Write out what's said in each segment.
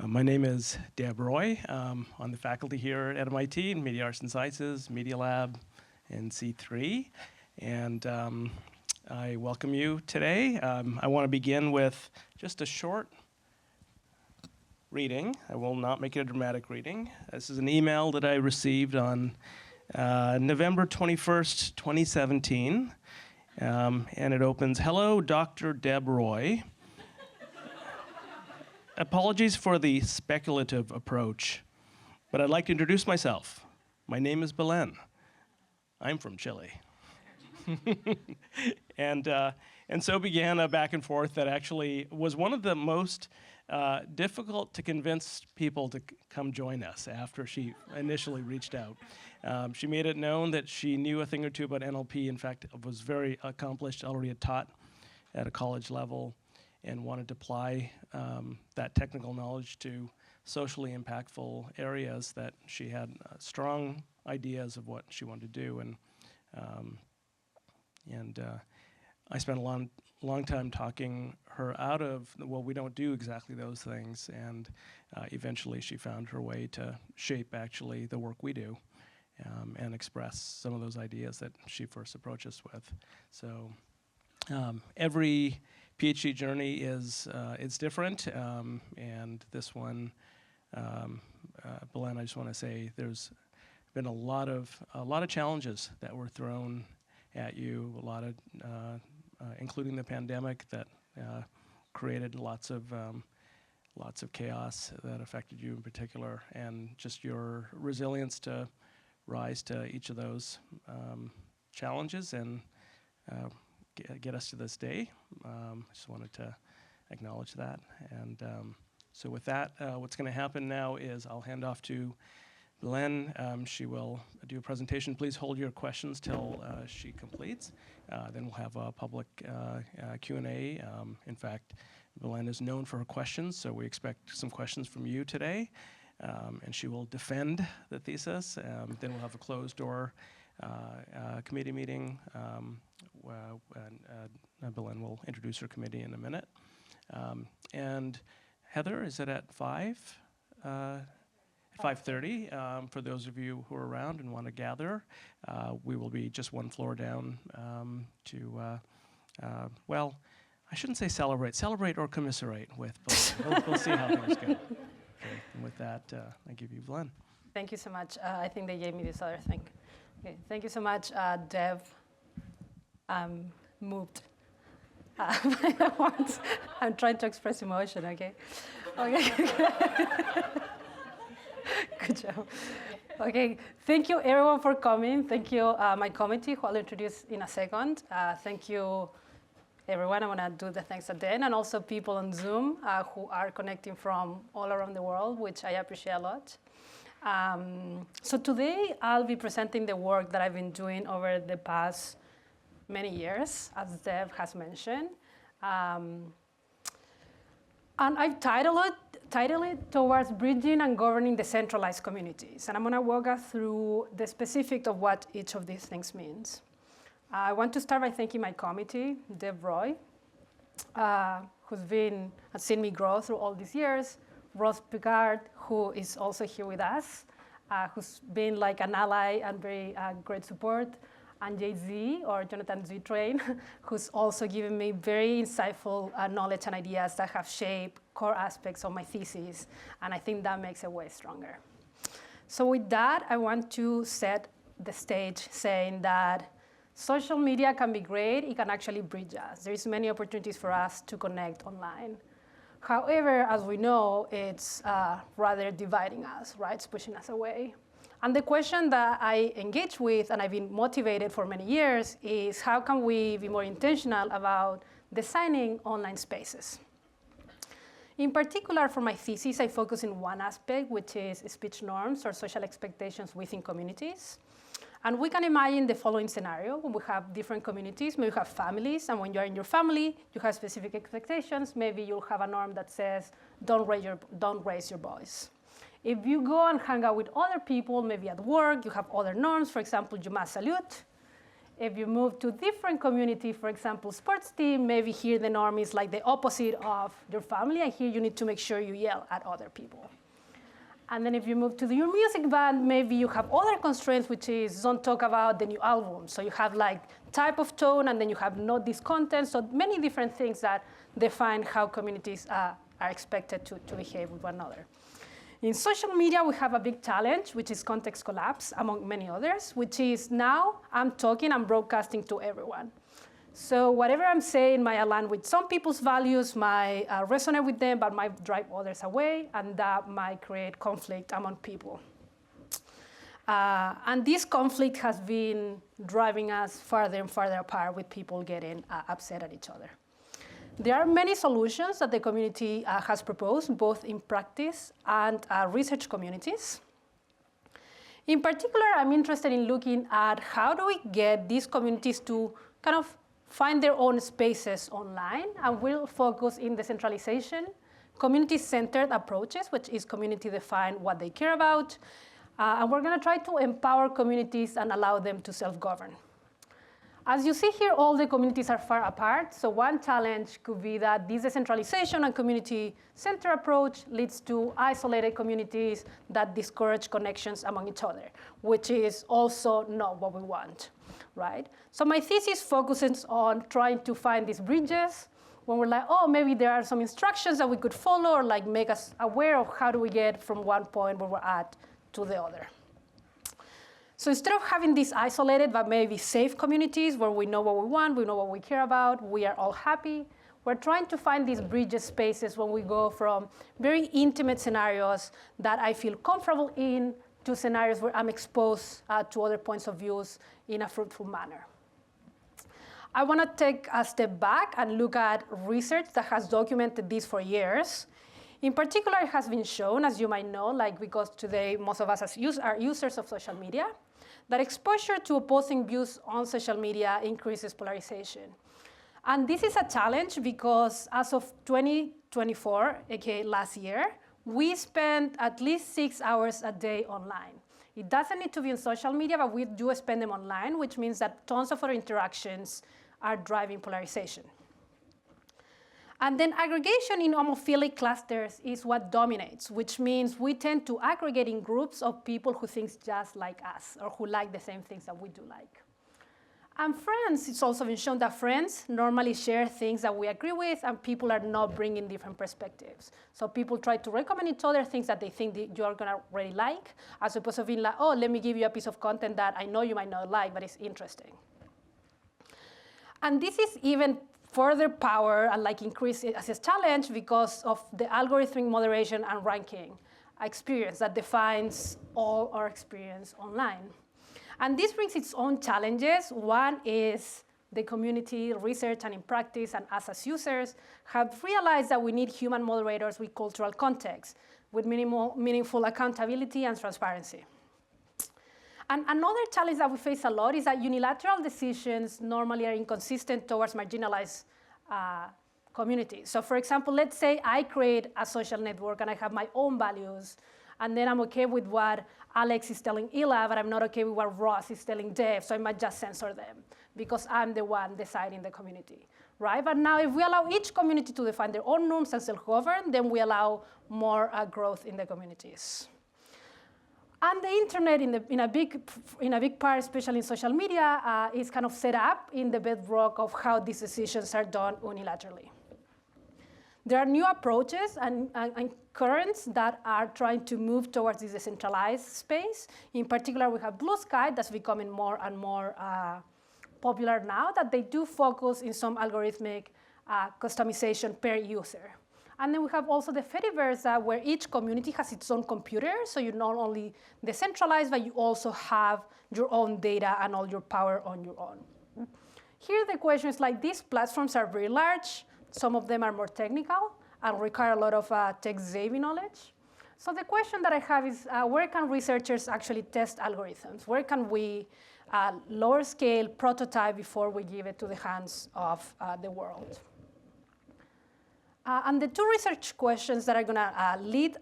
My name is Deb Roy. I'm the faculty here at MIT in Media Arts and Sciences, Media Lab, and C3. And I welcome you today. I want to begin with just a short reading. I will not make it a dramatic reading. This is an email that I received on November 21st, 2017. And it opens, "Hello, Dr. Deb Roy. Apologies for the speculative approach, but I'd like to introduce myself. My name is Belén. I'm from Chile." And so began a back and forth that actually was one of the most difficult to convince people to come join us after she initially reached out. She made it known that she knew a thing or two about NLP. In fact, was very accomplished, already had taught at a college level, and wanted to apply that technical knowledge to socially impactful areas that she had strong ideas of what she wanted to do. And I spent a long time talking her out of, well, we don't do exactly those things, and eventually she found her way to shape actually the work we do and express some of those ideas that she first approached us with. So every PhD journey is different, and this one, Belén, I just want to say there's been a lot of challenges that were thrown at you, a lot of, including the pandemic that created lots of chaos that affected you in particular, and just your resilience to rise to each of those challenges and get us to this day. I just wanted to acknowledge that. And so with that, what's going to happen now is I'll hand off to Belén. She will do a presentation. Please hold your questions till she completes. Then we'll have a public Q&A. In fact, Belén is known for her questions, so we expect some questions from you today. And she will defend the thesis. Then we'll have a closed door committee meeting. Belén will introduce her committee in a minute. And Heather, is it at 5? 5:30, for those of you who are around and want to gather. We will be just one floor down well, I shouldn't say celebrate or commiserate with Belén. We'll see how things go. Okay, and with that, I give you Belén. Thank you so much. I think they gave me this other thing. Okay, thank you so much, Deb. I'm moved by the words. I'm trying to express emotion, okay? Okay. Good job. Okay, thank you everyone for coming. Thank you, my committee, who I'll introduce in a second. Thank you, everyone. I want to do the thanks at the end, and also people on Zoom who are connecting from all around the world, which I appreciate a lot. So today, I'll be presenting the work that I've been doing over the past many years, as Deb has mentioned. And I've titled it Towards Bridging and Governing Decentralized Communities. And I'm going to walk us through the specifics of what each of these things means. I want to start by thanking my committee, Deb Roy, who's seen me grow through all these years, Ross Picard, who is also here with us, who's been like an ally and very great support, and JZ, or Jonathan Z. Train, who's also given me very insightful knowledge and ideas that have shaped core aspects of my thesis, and I think that makes it way stronger. So with that, I want to set the stage saying that social media can be great, it can actually bridge us. There's many opportunities for us to connect online. However, as we know, it's rather dividing us, right? It's pushing us away. And the question that I engage with, and I've been motivated for many years, is how can we be more intentional about designing online spaces? In particular, for my thesis, I focus in one aspect, which is speech norms or social expectations within communities. And we can imagine the following scenario when we have different communities. Maybe you have families, and when you're in your family, you have specific expectations. Maybe you'll have a norm that says, don't raise your voice. If you go and hang out with other people, maybe at work, you have other norms. For example, you must salute. If you move to different community, for example, sports team, maybe here the norm is like the opposite of your family, and here you need to make sure you yell at other people. And then if you move to your music band, maybe you have other constraints, which is don't talk about the new album. So you have like type of tone, and then you have not this content. So many different things that define how communities are expected to behave with one another. In social media, we have a big challenge, which is context collapse, among many others, which is now I'm talking, I'm broadcasting to everyone. So whatever I'm saying might align with some people's values, might resonate with them, but might drive others away, and that might create conflict among people. And this conflict has been driving us farther and farther apart, with people getting upset at each other. There are many solutions that the community has proposed, both in practice and research communities. In particular, I'm interested in looking at how do we get these communities to kind of find their own spaces online, and we'll focus in decentralization, community-centered approaches, which is community define what they care about, and we're gonna try to empower communities and allow them to self-govern. As you see here, all the communities are far apart, so one challenge could be that this decentralization and community-centered approach leads to isolated communities that discourage connections among each other, which is also not what we want, right? So my thesis focuses on trying to find these bridges when we're like, oh, maybe there are some instructions that we could follow, or like make us aware of how do we get from one point where we're at to the other. So instead of having these isolated but maybe safe communities where we know what we want, we know what we care about, we are all happy, we're trying to find these bridges spaces when we go from very intimate scenarios that I feel comfortable in to scenarios where I'm exposed to other points of views in a fruitful manner. I want to take a step back and look at research that has documented this for years. In particular, it has been shown, as you might know, like because today most of us are users of social media, that exposure to opposing views on social media increases polarization. And this is a challenge because as of 2024, aka last year, we spend at least 6 hours a day online. It doesn't need to be on social media, but we do spend them online, which means that tons of our interactions are driving polarization. And then aggregation in homophilic clusters is what dominates, which means we tend to aggregate in groups of people who think just like us, or who like the same things that we do like. And friends, it's also been shown that friends normally share things that we agree with, and people are not bringing different perspectives. So people try to recommend each other things that they think that you're gonna really like, as opposed to being like, oh, let me give you a piece of content that I know you might not like, but it's interesting. And this is even further power and like increase as a challenge because of the algorithmic moderation and ranking experience that defines all our experience online. And this brings its own challenges. One is the community, research, and in practice, and us as users have realized that we need human moderators with cultural context, with meaningful accountability and transparency. And another challenge that we face a lot is that unilateral decisions normally are inconsistent towards marginalized communities. So for example, let's say I create a social network and I have my own values, and then I'm okay with what Alex is telling Ila, but I'm not okay with what Ross is telling Dave, so I might just censor them because I'm the one deciding the community, right? But now if we allow each community to define their own norms and self-govern, then we allow more growth in the communities. And the internet, in a big part, especially in social media, is kind of set up in the bedrock of how these decisions are done unilaterally. There are new approaches and currents that are trying to move towards this decentralized space. In particular, we have Blue Sky that's becoming more and more popular now, that they do focus in some algorithmic customization per user. And then we have also the Fediverse, where each community has its own computer, so you're not only decentralized, but you also have your own data and all your power on your own. Here the question is like, these platforms are very large. Some of them are more technical and require a lot of tech-savvy knowledge. So the question that I have is, where can researchers actually test algorithms? Where can we lower scale prototype before we give it to the hands of the world? And the two research questions that are going to lead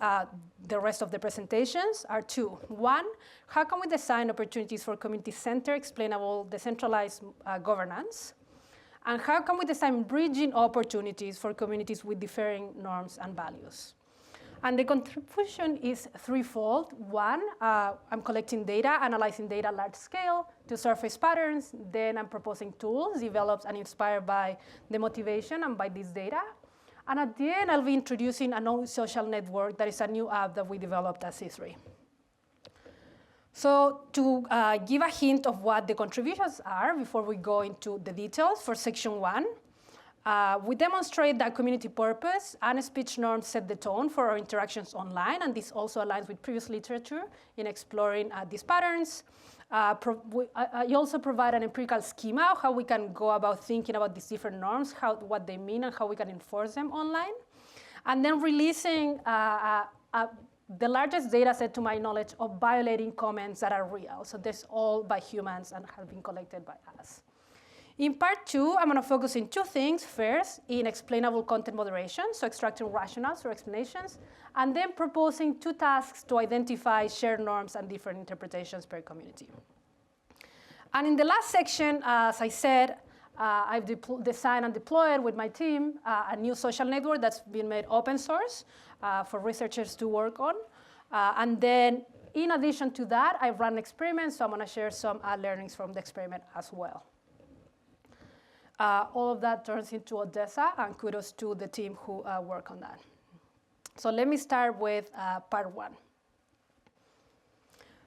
the rest of the presentations are two. One, how can we design opportunities for community-centered, explainable, decentralized governance? And how can we design bridging opportunities for communities with differing norms and values? And the contribution is threefold. One, I'm collecting data, analyzing data large scale to surface patterns. Then I'm proposing tools developed and inspired by the motivation and by this data. And at the end, I'll be introducing a new social network that is a new app that we developed at C3. So to give a hint of what the contributions are before we go into the details for section 1, we demonstrate that community purpose and speech norms set the tone for our interactions online, and this also aligns with previous literature in exploring these patterns. I also provide an empirical schema of how we can go about thinking about these different norms, what they mean, and how we can enforce them online. And then releasing the largest data set, to my knowledge, of violating comments that are real. So this all by humans and have been collected by us. In part 2, I'm going to focus on two things. First, in explainable content moderation, so extracting rationales or explanations, and then proposing two tasks to identify shared norms and different interpretations per community. And in the last section, as I said, I've designed and deployed with my team a new social network that's been made open source for researchers to work on. And then, in addition to that, I run experiments, so I'm going to share some learnings from the experiment as well. All of that turns into Odessa, and kudos to the team who work on that. So let me start with part 1.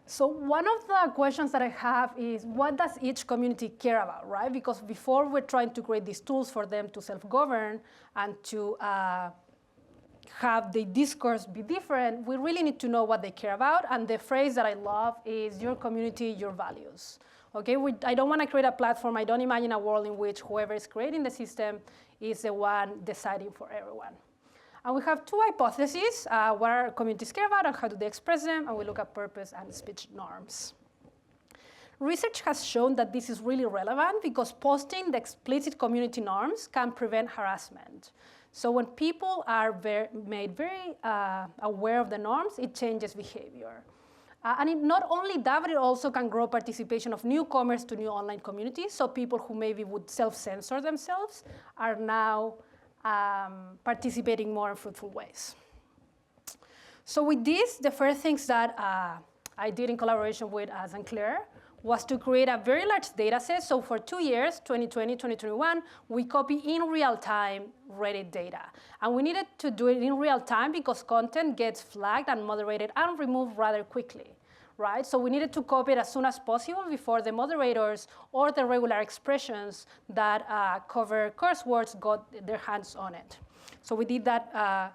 So one of the questions that I have is, what does each community care about, right? Because before we're trying to create these tools for them to self-govern and to have the discourse be different, we really need to know what they care about. And the phrase that I love is your community, your values. Okay, I don't want to create a platform. I don't imagine a world in which whoever is creating the system is the one deciding for everyone. And we have two hypotheses, what our communities care about and how do they express them, and we look at purpose and speech norms. Research has shown that this is really relevant because posting the explicit community norms can prevent harassment. So when people are made very aware of the norms, it changes behavior. And not only that, but it also can grow participation of newcomers to new online communities. So people who maybe would self-censor themselves are now participating more in fruitful ways. So with this, the first things that I did in collaboration with Sinclair was to create a very large data set. So for 2 years, 2020, 2021, we copy in real time Reddit data. And we needed to do it in real time because content gets flagged and moderated and removed rather quickly, right? So we needed to copy it as soon as possible before the moderators or the regular expressions that cover curse words got their hands on it. So we did that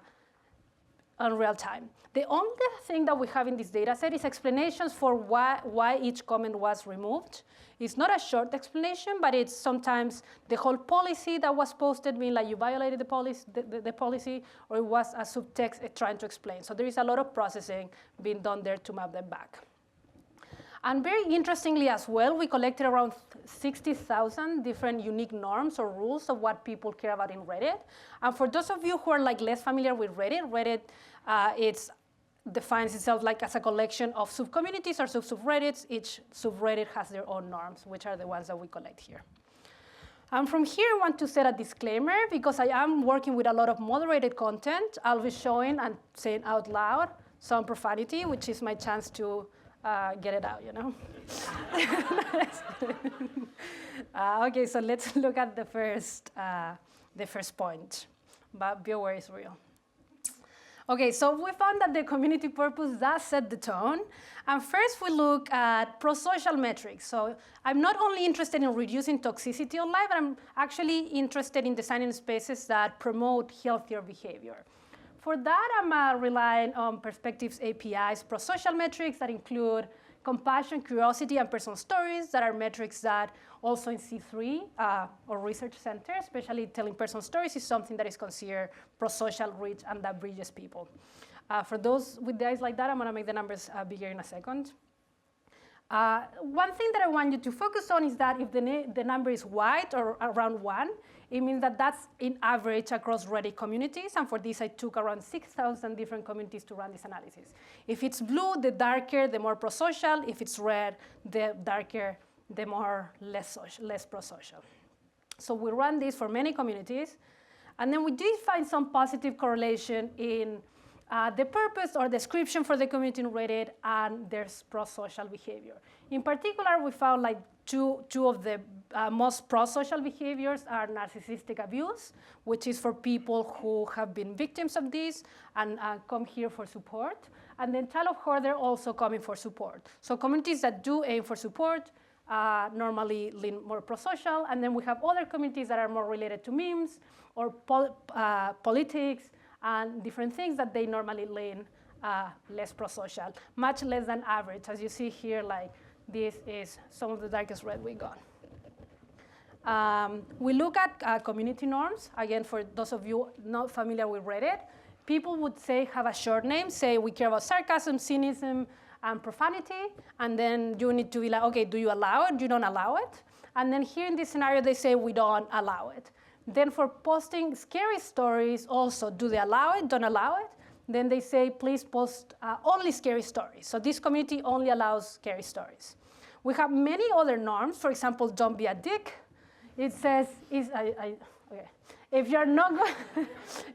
in real time. The only thing that we have in this data set is explanations for why each comment was removed. It's not a short explanation, but it's sometimes the whole policy that was posted being like you violated the policy, or it was a subtext trying to explain. So there is a lot of processing being done there to map them back. And very interestingly as well, we collected around 60,000 different unique norms or rules of what people care about in Reddit. And for those of you who are like less familiar with Reddit, it defines itself like as a collection of subcommunities or subreddits. Each subreddit has their own norms, which are the ones that we collect here. And from here, I want to set a disclaimer because I am working with a lot of moderated content. I'll be showing and saying out loud some profanity, which is my chance to get it out, you know? Okay, so let's look at the first point. But be aware it's real. Okay, so we found that the community purpose does set the tone. And first we look at pro-social metrics. So I'm not only interested in reducing toxicity online, but I'm actually interested in designing spaces that promote healthier behavior. For that, I'm relying on Perspectives API's pro-social metrics that include compassion, curiosity, and personal stories that are metrics that also in C3 or research center, especially telling personal stories, is something that is considered pro-social reach and that bridges people. For those with the eyes like that, I'm going to make the numbers bigger in a second. One thing that I want you to focus on is that if the number is wide or around 1, it means that that's in average across Reddit communities. And for this, I took around 6,000 different communities to run this analysis. If it's blue, the darker, the more pro-social. If it's red, the darker, the more less pro-social. So we ran this for many communities. And then we did find some positive correlation in the purpose or description for the community in Reddit and their pro-social behavior. In particular, we found like two of the most pro-social behaviors are narcissistic abuse, which is for people who have been victims of this and come here for support. And then child of hoarder also coming for support. So communities that do aim for support normally lean more pro-social. And then we have other communities that are more related to memes or politics and different things that they normally lean less pro-social, much less than average. As you see here, like this is some of the darkest red we got. We look at community norms. Again, for those of you not familiar with Reddit, people would say, have a short name, say we care about sarcasm, cynicism, and profanity. And then you need to be like, OK, do you allow it? You don't allow it. And then here in this scenario, they say we don't allow it. Then for posting scary stories also, do they allow it, don't allow it? Then they say, please post only scary stories. So this community only allows scary stories. We have many other norms. For example, don't be a dick. It says, if you're not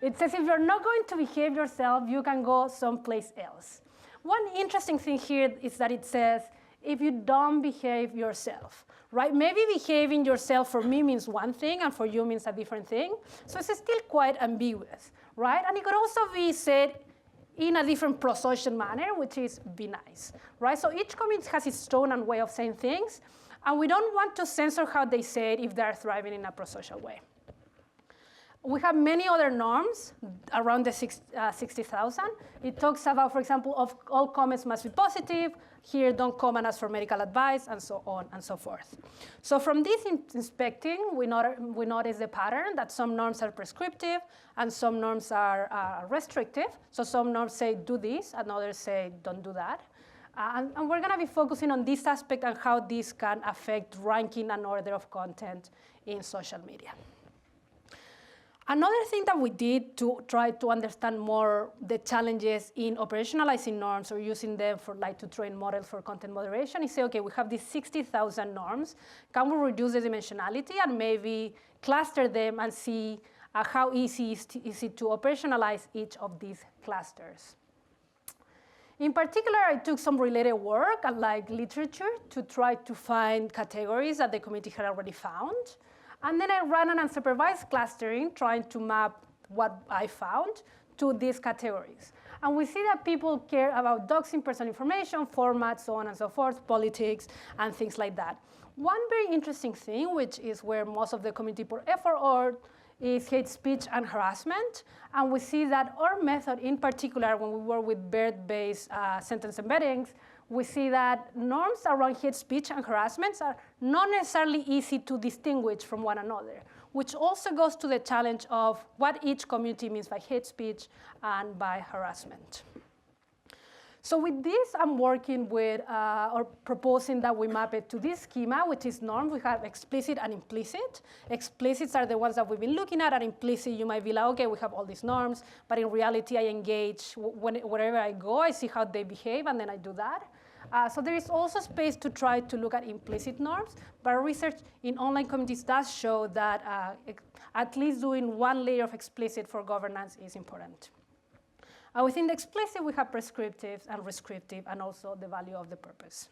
it says if you're not going to behave yourself, you can go someplace else. One interesting thing here is that it says, if you don't behave yourself, right? Maybe behaving yourself for me means one thing and for you means a different thing. So it's still quite ambiguous, right? And it could also be said in a different pro-social manner, which is be nice, right? So each community has its tone and way of saying things, and we don't want to censor how they say it if they're thriving in a pro-social way. We have many other norms around the 60,000. It talks about, for example, of all comments must be positive. Here, don't comment us for medical advice, and so on and so forth. So from this inspecting, we notice the pattern that some norms are prescriptive and some norms are restrictive. So some norms say do this, and others say don't do that. And we're going to be focusing on this aspect and how this can affect ranking and order of content in social media. Another thing that we did to try to understand more the challenges in operationalizing norms or using them for to train models for content moderation is say, okay, we have these 60,000 norms. Can we reduce the dimensionality and maybe cluster them and see how easy is it to operationalize each of these clusters? In particular, I took some related work and literature to try to find categories that the community had already found. And then I ran an unsupervised clustering, trying to map what I found to these categories. And we see that people care about doxing personal information, formats, so on and so forth, politics, and things like that. One very interesting thing, which is where most of the community put effort on, is hate speech and harassment. And we see that our method, in particular, when we work with BERT-based sentence embeddings, we see that norms around hate speech and harassment are not necessarily easy to distinguish from one another, which also goes to the challenge of what each community means by hate speech and by harassment. So with this, I'm working with, or proposing that we map it to this schema, which is norms. We have explicit and implicit. Explicits are the ones that we've been looking at, and implicit, you might be like, okay, we have all these norms, but in reality, I engage, wherever I go, I see how they behave, and then I do that. So there is also space to try to look at implicit norms, but research in online communities does show that at least doing one layer of explicit for governance is important. Within the explicit, we have prescriptive and prescriptive, and also the value of the purpose,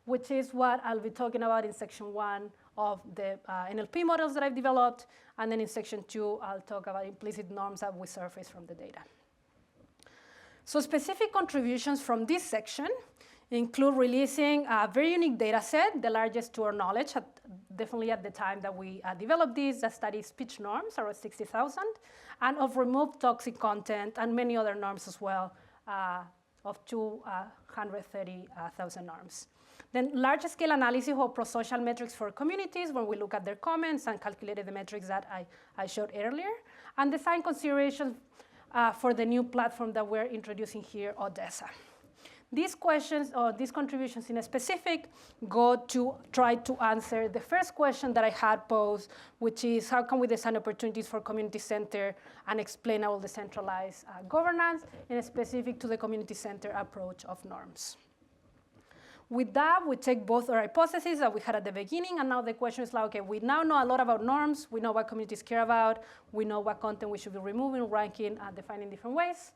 which is what I'll be talking about in section 1 of the NLP models that I've developed. And then in section 2, I'll talk about implicit norms that we surface from the data. So specific contributions from this section include releasing a very unique data set, the largest to our knowledge, definitely at the time that we developed this, that studies speech norms, around 60,000, and of removed toxic content, and many other norms as well, of 230,000 norms. Then large-scale analysis of pro-social metrics for communities when we look at their comments and calculated the metrics that I showed earlier, and design considerations for the new platform that we're introducing here, Odessa. These questions or these contributions in a specific go to try to answer the first question that I had posed, which is how can we design opportunities for community-centered and explainable decentralized governance, and specific to the community-centered approach of norms. With that, we take both our hypotheses that we had at the beginning, and now the question is like, okay, we now know a lot about norms, we know what communities care about, we know what content we should be removing, ranking, and defining different ways.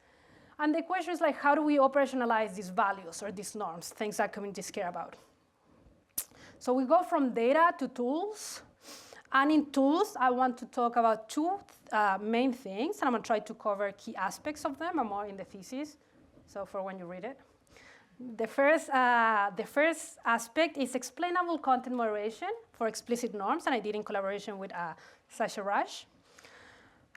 And the question is like, how do we operationalize these values or these norms, things that communities care about? So we go from data to tools. And in tools, I want to talk about two main things, and I'm gonna try to cover key aspects of them and more in the thesis, so for when you read it. The first aspect is explainable content moderation for explicit norms, and I did in collaboration with Sasha Raj.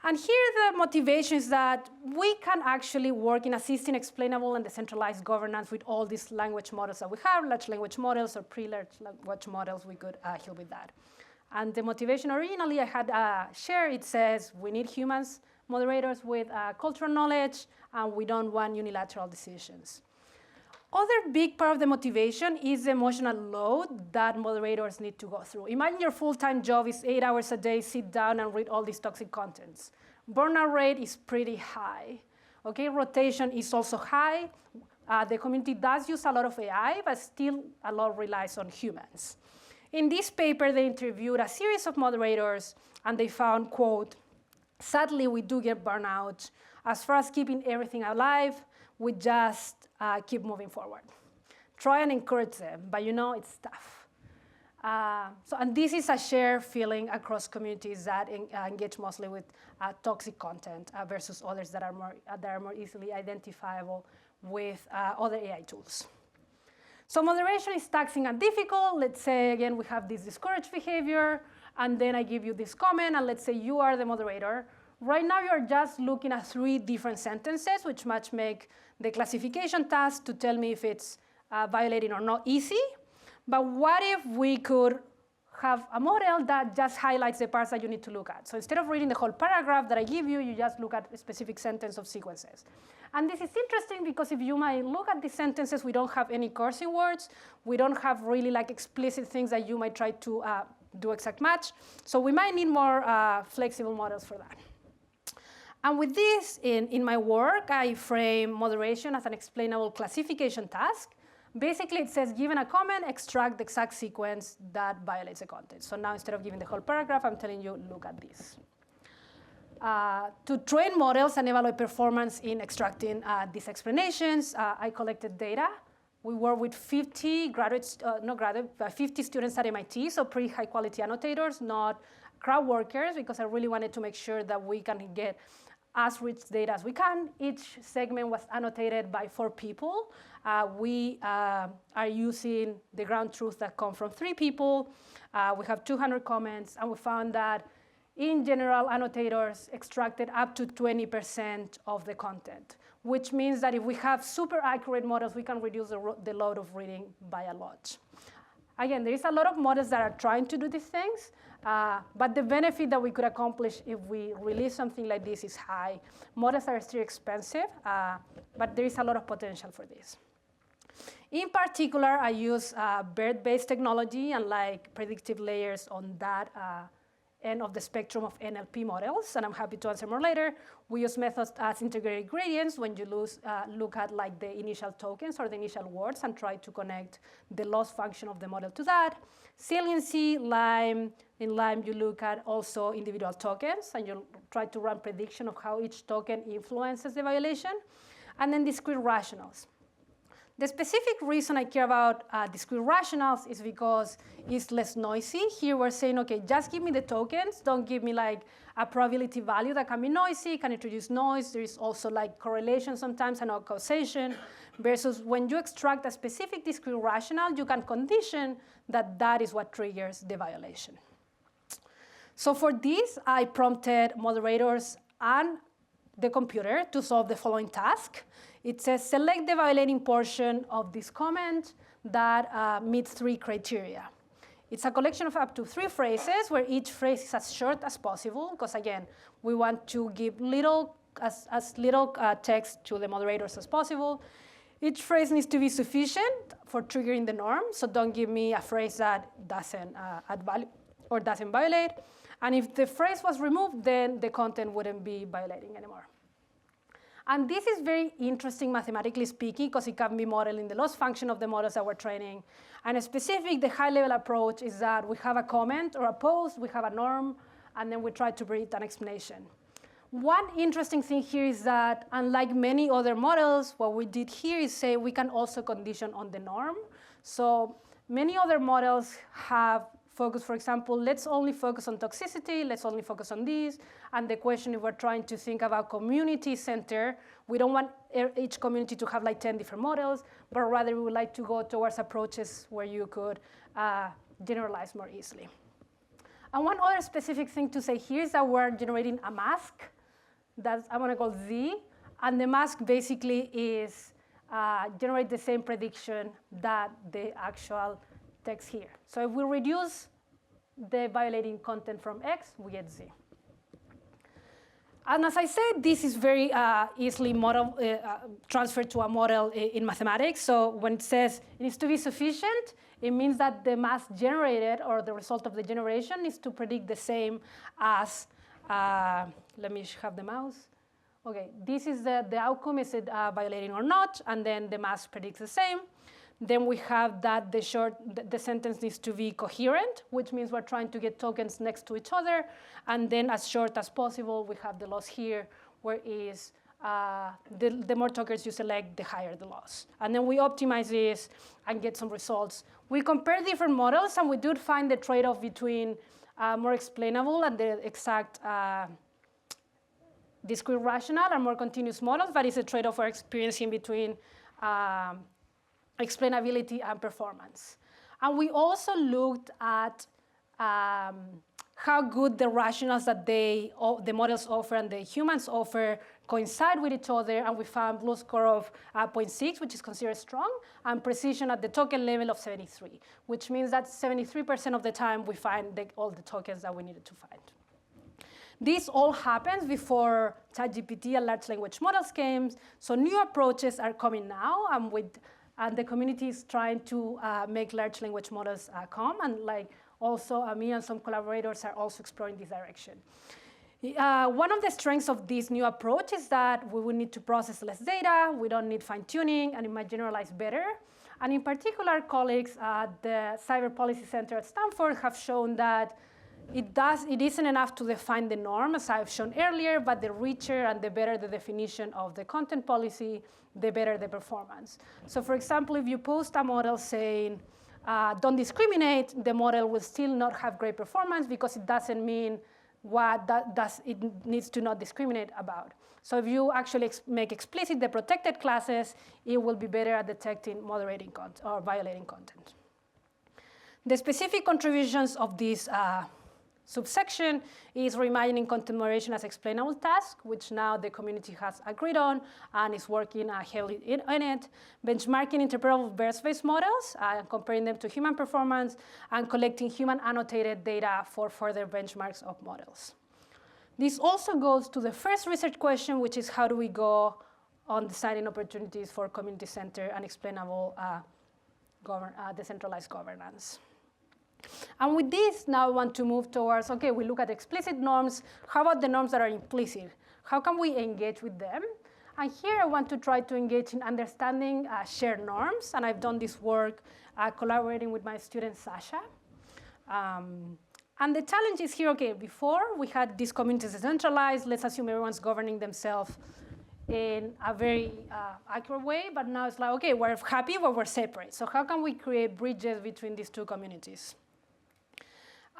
And here the motivation is that we can actually work in assisting explainable and decentralized governance with all these language models that we have, large language models or pre-large language models, we could help with that. And the motivation originally I had shared, it says we need humans, moderators with cultural knowledge, and we don't want unilateral decisions. Other big part of the motivation is the emotional load that moderators need to go through. Imagine your full-time job is 8 hours a day, sit down and read all these toxic contents. Burnout rate is pretty high. Okay, rotation is also high. The community does use a lot of AI, but still a lot relies on humans. In this paper, they interviewed a series of moderators, and they found, quote, sadly, we do get burnout. As far as keeping everything alive, we just keep moving forward. Try and encourage them, but you know, it's tough. And this is a shared feeling across communities that engage mostly with toxic content versus others that are more easily identifiable with other AI tools. So moderation is taxing and difficult. Let's say, again, we have this discouraged behavior, and then I give you this comment, and let's say you are the moderator. Right now, you're just looking at 3 different sentences, which much make the classification task to tell me if it's violating or not easy. But what if we could have a model that just highlights the parts that you need to look at? So instead of reading the whole paragraph that I give you, you just look at a specific sentence of sequences. And this is interesting because if you might look at the sentences, we don't have any cursive words. We don't have really like explicit things that you might try to do exact match. So we might need more flexible models for that. And with this, in my work, I frame moderation as an explainable classification task. Basically, it says, given a comment, extract the exact sequence that violates the content. So now, instead of giving the whole paragraph, I'm telling you, look at this. To train models and evaluate performance in extracting these explanations, I collected data. We work with 50 50 students at MIT, so pretty high quality annotators, not crowd workers, because I really wanted to make sure that we can get as rich data as we can. Each segment was annotated by 4 people. We are using the ground truths that come from 3 people. We have 200 comments, and we found that in general, annotators extracted up to 20% of the content, which means that if we have super accurate models, we can reduce the load of reading by a lot. Again, there is a lot of models that are trying to do these things, but the benefit that we could accomplish if we release something like this is high. Models are still expensive, but there is a lot of potential for this. In particular, I use BERT-based technology and like predictive layers on that end of the spectrum of NLP models, and I'm happy to answer more later. We use methods as integrated gradients when you look at like the initial tokens or the initial words and try to connect the loss function of the model to that. Saliency, in Lime, you look at also individual tokens, and you try to run prediction of how each token influences the violation. And then discrete rationals. The specific reason I care about discrete rationals is because it's less noisy. Here we're saying, okay, just give me the tokens. Don't give me like a probability value that can be noisy, can introduce noise. There is also like correlation sometimes and not causation. Versus when you extract a specific discrete rational, you can condition that that is what triggers the violation. So for this, I prompted moderators and the computer to solve the following task. It says, select the violating portion of this comment that meets 3 criteria. It's a collection of up to 3 phrases where each phrase is as short as possible, because again, we want to give as little text to the moderators as possible. Each phrase needs to be sufficient for triggering the norm, so don't give me a phrase that doesn't add value or doesn't violate. And if the phrase was removed, then the content wouldn't be violating anymore. And this is very interesting mathematically speaking, because it can be modeled in the loss function of the models that we're training. And specific, the high-level approach is that we have a comment or a post, we have a norm, and then we try to breed an explanation. One interesting thing here is that, unlike many other models, what we did here is say we can also condition on the norm. So many other models have focused, for example, let's only focus on toxicity, let's only focus on this. And the question, if we're trying to think about community center, we don't want each community to have like 10 different models, but rather we would like to go towards approaches where you could generalize more easily. And one other specific thing to say here is that we're generating a mask that I'm going to call Z. And the mask basically is generate the same prediction that the actual text here. So if we reduce the violating content from X, we get Z. And as I said, this is very easily transferred to a model in mathematics. So when it says it needs to be sufficient, it means that the mask generated, or the result of the generation, is to predict the same as, let me have the mouse. OK, this is the outcome, is it violating or not? And then the mask predicts the same. Then we have that the sentence needs to be coherent, which means we're trying to get tokens next to each other. And then as short as possible, we have the loss here, where is the more tokens you select, the higher the loss. And then we optimize this and get some results. We compare different models, and we do find the trade-off between more explainable and the exact discrete rational and more continuous models, but it's a trade-off we're experiencing between explainability and performance. And we also looked at how good the rationals that the models offer and the humans offer coincide with each other, and we found blue score of 0.6, which is considered strong, and precision at the token level of 73, which means that 73% of the time we find all the tokens that we needed to find. This all happens before ChatGPT and large language models came, so new approaches are coming now, and the community is trying to make large language models come, and like also me and some collaborators are also exploring this direction. One of the strengths of this new approach is that we will need to process less data, we don't need fine-tuning, and it might generalize better. And in particular, colleagues at the Cyber Policy Center at Stanford have shown that it isn't enough to define the norm, as I've shown earlier, but the richer and the better the definition of the content policy, the better the performance. So for example, if you post a model saying, don't discriminate, the model will still not have great performance because it doesn't mean what it needs to not discriminate about. So if you actually make explicit the protected classes, it will be better at detecting moderating content or violating content. The specific contributions of this subsection is reimagining content moderation as explainable task, which now the community has agreed on and is working heavily in it. Benchmarking interpretable verse-based models, comparing them to human performance, and collecting human annotated data for further benchmarks of models. This also goes to the first research question, which is how do we go on designing opportunities for community-centered and explainable decentralized governance. And with this, now I want to move towards, OK, we look at explicit norms. How about the norms that are implicit? How can we engage with them? And here I want to try to engage in understanding shared norms. And I've done this work collaborating with my student, Sasha. And the challenge is here, OK, before we had these communities decentralized. Let's assume everyone's governing themselves in a very accurate way. But now it's like, OK, we're happy, but we're separate. So how can we create bridges between these two communities?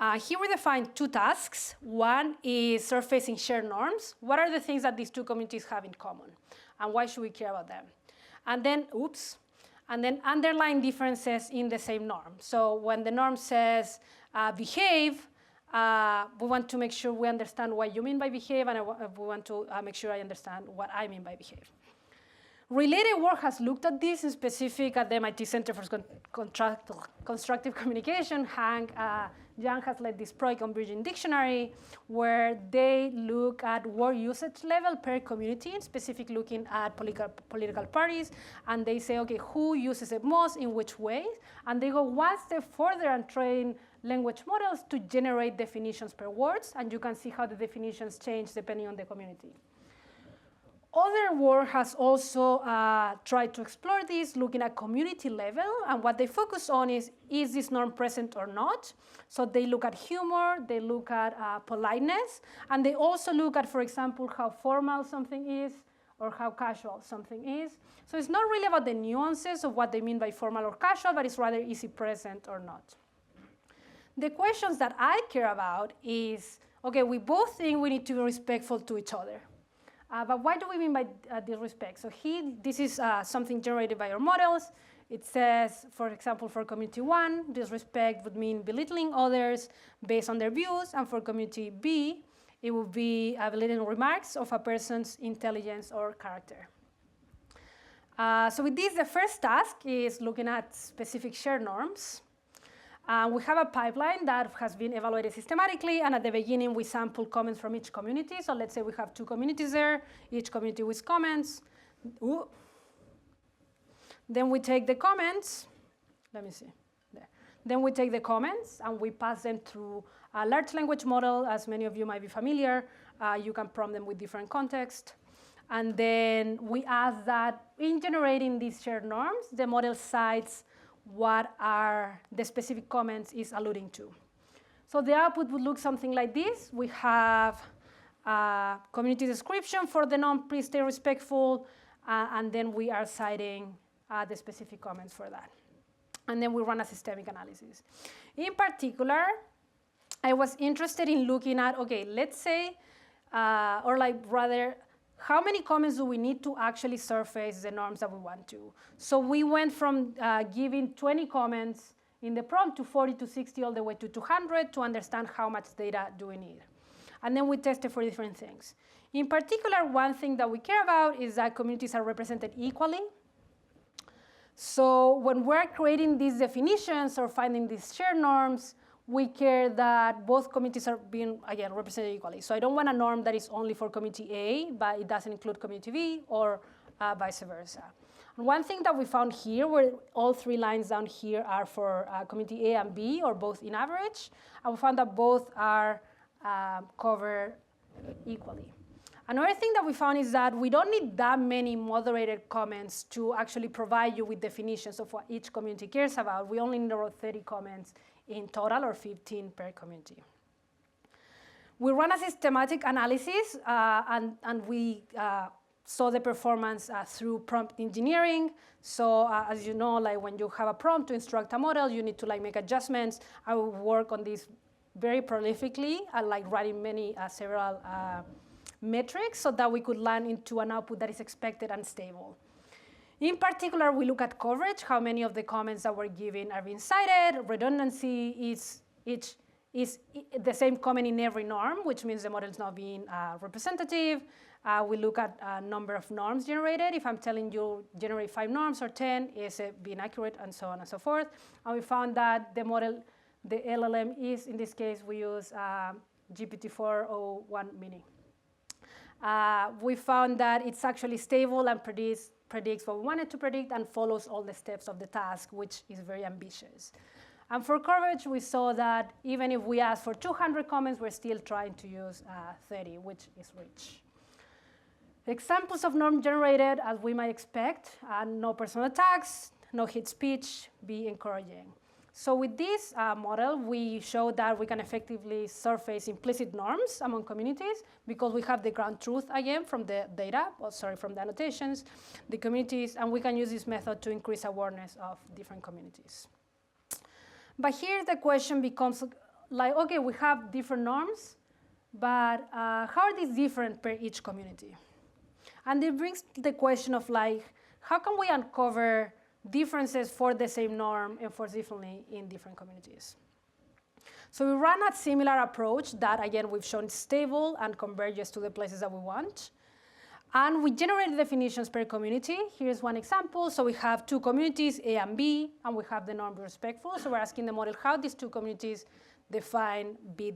Here we define two tasks. One is surfacing shared norms. What are the things that these two communities have in common? And why should we care about them? And then, underlying differences in the same norm. So when the norm says behave, we want to make sure we understand what you mean by behave, and we want to make sure I understand what I mean by behave. Related work has looked at this, in specific at the MIT Center for Constructive Communication. Yang has led this project on Bridging Dictionary, where they look at word usage level per community, in specific looking at political parties, and they say, okay, who uses it most, in which way? And they go one step further and train language models to generate definitions per words, and you can see how the definitions change depending on the community. Other work has also tried to explore this, looking at community level, and what they focus on is this norm present or not? So they look at humor, they look at politeness, and they also look at, for example, how formal something is or how casual something is. So it's not really about the nuances of what they mean by formal or casual, but it's rather is it present or not? The questions that I care about is, okay, we both think we need to be respectful to each other. But what do we mean by disrespect? So this is something generated by our models. It says, for example, for community 1, disrespect would mean belittling others based on their views. And for community B, it would be belittling remarks of a person's intelligence or character. So with this, the first task is looking at specific shared norms. We have a pipeline that has been evaluated systematically, and at the beginning, we sample comments from each community. So let's say we have 2 communities there, each community with comments. Ooh. Then we take the comments. Let me see. There. Then we take the comments, and we pass them through a large language model. As many of you might be familiar, you can prompt them with different context. And then we ask that in generating these shared norms, the model cites what are the specific comments is alluding to. So the output would look something like this. We have a community description for the norm, please stay respectful, and then we are citing the specific comments for that. And then we run a systemic analysis. In particular, I was interested in looking at, okay, let's say, or like rather, how many comments do we need to actually surface the norms that we want to? So we went from giving 20 comments in the prompt to 40 to 60 all the way to 200 to understand how much data do we need. And then we tested for different things. In particular, one thing that we care about is that communities are represented equally. So when we're creating these definitions or finding these shared norms, we care that both communities are being, again, represented equally. So I don't want a norm that is only for community A, but it doesn't include community B, or vice versa. And one thing that we found here, where all 3 lines down here are for community A and B, or both in average, and we found that both are covered equally. Another thing that we found is that we don't need that many moderated comments to actually provide you with definitions of what each community cares about. We only need about 30 comments in total, or 15 per community. We run a systematic analysis, and we saw the performance through prompt engineering. So as you know, like when you have a prompt to instruct a model, you need to like make adjustments. I will work on this very prolifically, like writing many several metrics so that we could land into an output that is expected and stable. In particular, we look at coverage, how many of the comments that we're giving are being cited. Redundancy is the same comment in every norm, which means the model is not being representative. We look at number of norms generated. If I'm telling you generate 5 norms or 10, is it being accurate, and so on and so forth. And we found that the model, the LLM is, in this case, we use GPT-4o1 mini. We found that it's actually stable and predicts what we wanted to predict and follows all the steps of the task, which is very ambitious. And for coverage, we saw that even if we asked for 200 comments, we're still trying to use 30, which is rich. Examples of norm generated, as we might expect, no personal attacks, no hate speech, be encouraging. So with this model, we showed that we can effectively surface implicit norms among communities because we have the ground truth again from the data, from the annotations, the communities, and we can use this method to increase awareness of different communities. But here the question becomes like, okay, we have different norms, but how are these different per each community? And it brings the question of like, how can we uncover differences for the same norm enforced differently in different communities? So we run a similar approach that, again, we've shown is stable and converges to the places that we want. And we generate definitions per community. Here's one example. So we have two communities, A and B, and we have the norm be respectful. So we're asking the model how these two communities define be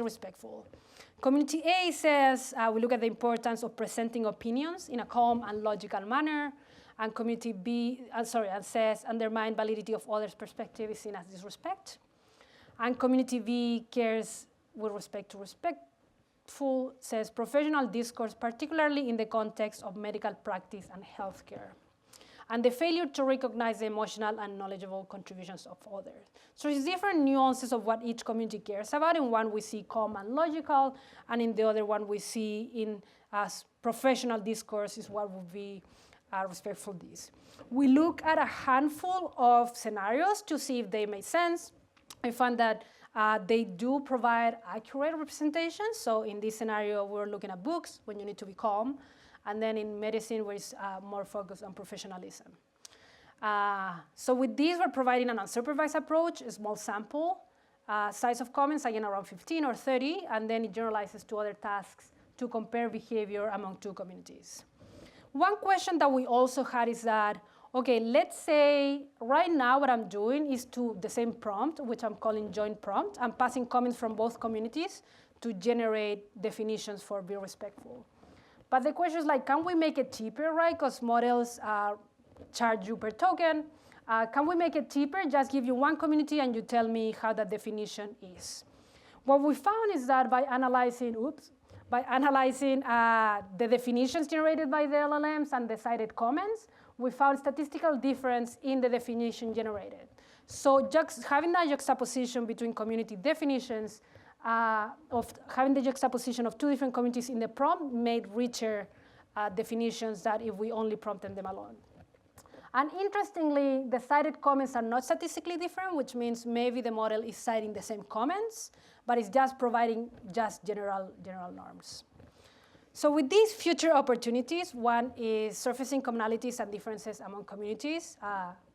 respectful. Community A says we look at the importance of presenting opinions in a calm and logical manner. And community B, and says undermine validity of others' perspective is seen as disrespect. And community B cares with respect to respectful, says professional discourse, particularly in the context of medical practice and healthcare. And the failure to recognize the emotional and knowledgeable contributions of others. So it's different nuances of what each community cares about. In one we see calm and logical, and in the other one we see in as professional discourse is what would be respectful this. We look at a handful of scenarios to see if they make sense. I found that they do provide accurate representation. So in this scenario, we're looking at books when you need to be calm. And then in medicine, where it's more focused on professionalism. So with these, we're providing an unsupervised approach, a small sample, size of comments, again, around 15 or 30, and then it generalizes to other tasks to compare behavior among two communities. One question that we also had is that, okay, let's say right now what I'm doing is to the same prompt, which I'm calling joint prompt. I'm passing comments from both communities to generate definitions for be respectful. But the question is like, can we make it cheaper, right? Because models charge you per token. Can we make it cheaper? Just give you one community and you tell me how that definition is. What we found is that by analyzing the definitions generated by the LLMs and the cited comments, we found statistical difference in the definition generated. So having that juxtaposition between community definitions, having the juxtaposition of two different communities in the prompt made richer definitions than if we only prompted them alone. And interestingly, the cited comments are not statistically different, which means maybe the model is citing the same comments, but it's just providing just general norms. So with these future opportunities, one is surfacing commonalities and differences among communities,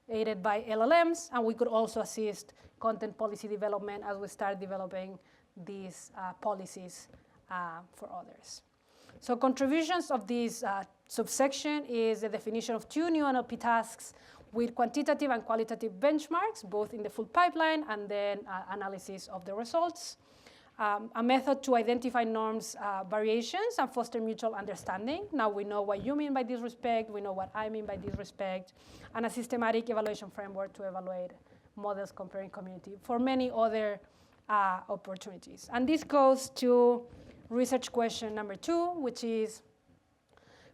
aided by LLMs, and we could also assist content policy development as we start developing these policies for others. So contributions of this subsection is the definition of two new NLP tasks with quantitative and qualitative benchmarks, both in the full pipeline and then analysis of the results. A method to identify norms variations and foster mutual understanding. Now we know what you mean by disrespect, we know what I mean by disrespect, and a systematic evaluation framework to evaluate models comparing community for many other opportunities. And this goes to research question number 2, which is,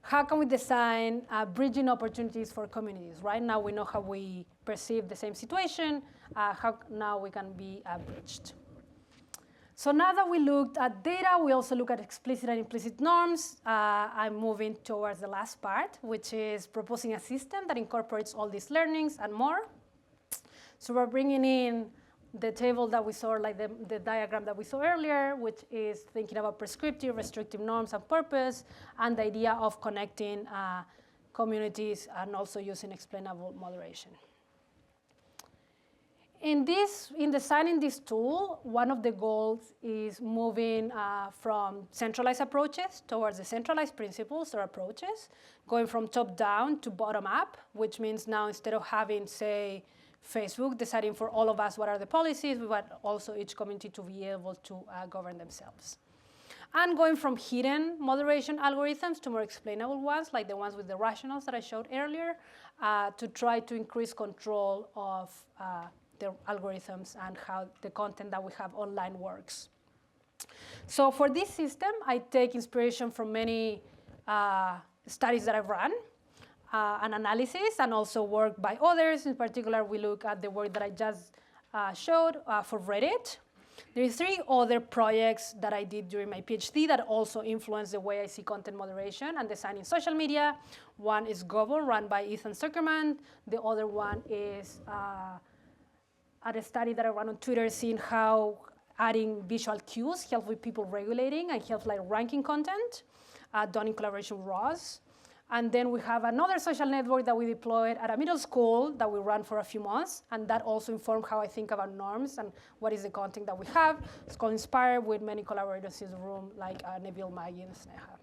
how can we design bridging opportunities for communities? Right now we know how we perceive the same situation, how now we can be bridged. So now that we looked at data, we also look at explicit and implicit norms. I'm moving towards the last part, which is proposing a system that incorporates all these learnings and more. So we're bringing in the table that we saw, like the diagram that we saw earlier, which is thinking about prescriptive, restrictive norms and purpose, and the idea of connecting communities and also using explainable moderation. In designing this tool, one of the goals is moving from centralized approaches towards decentralized principles or approaches, going from top down to bottom up, which means now instead of having, say, Facebook deciding for all of us what are the policies, we want also each community to be able to govern themselves. And going from hidden moderation algorithms to more explainable ones, like the ones with the rationals that I showed earlier, to try to increase control of the algorithms and how the content that we have online works. So for this system, I take inspiration from many studies that I've run, an analysis, and also work by others. In particular, we look at the work that I just showed for Reddit. There are 3 other projects that I did during my PhD that also influenced the way I see content moderation and design in social media. One is Gobble, run by Ethan Zuckerman. The other one is at a study that I ran on Twitter, seeing how adding visual cues helps with people regulating and helps like ranking content, done in collaboration with Ross. And then we have another social network that we deployed at a middle school that we ran for a few months, and that also informed how I think about norms and what is the content that we have. It's called Inspire, with many collaborators in the room, like Nabil, Maggie, and Sneha.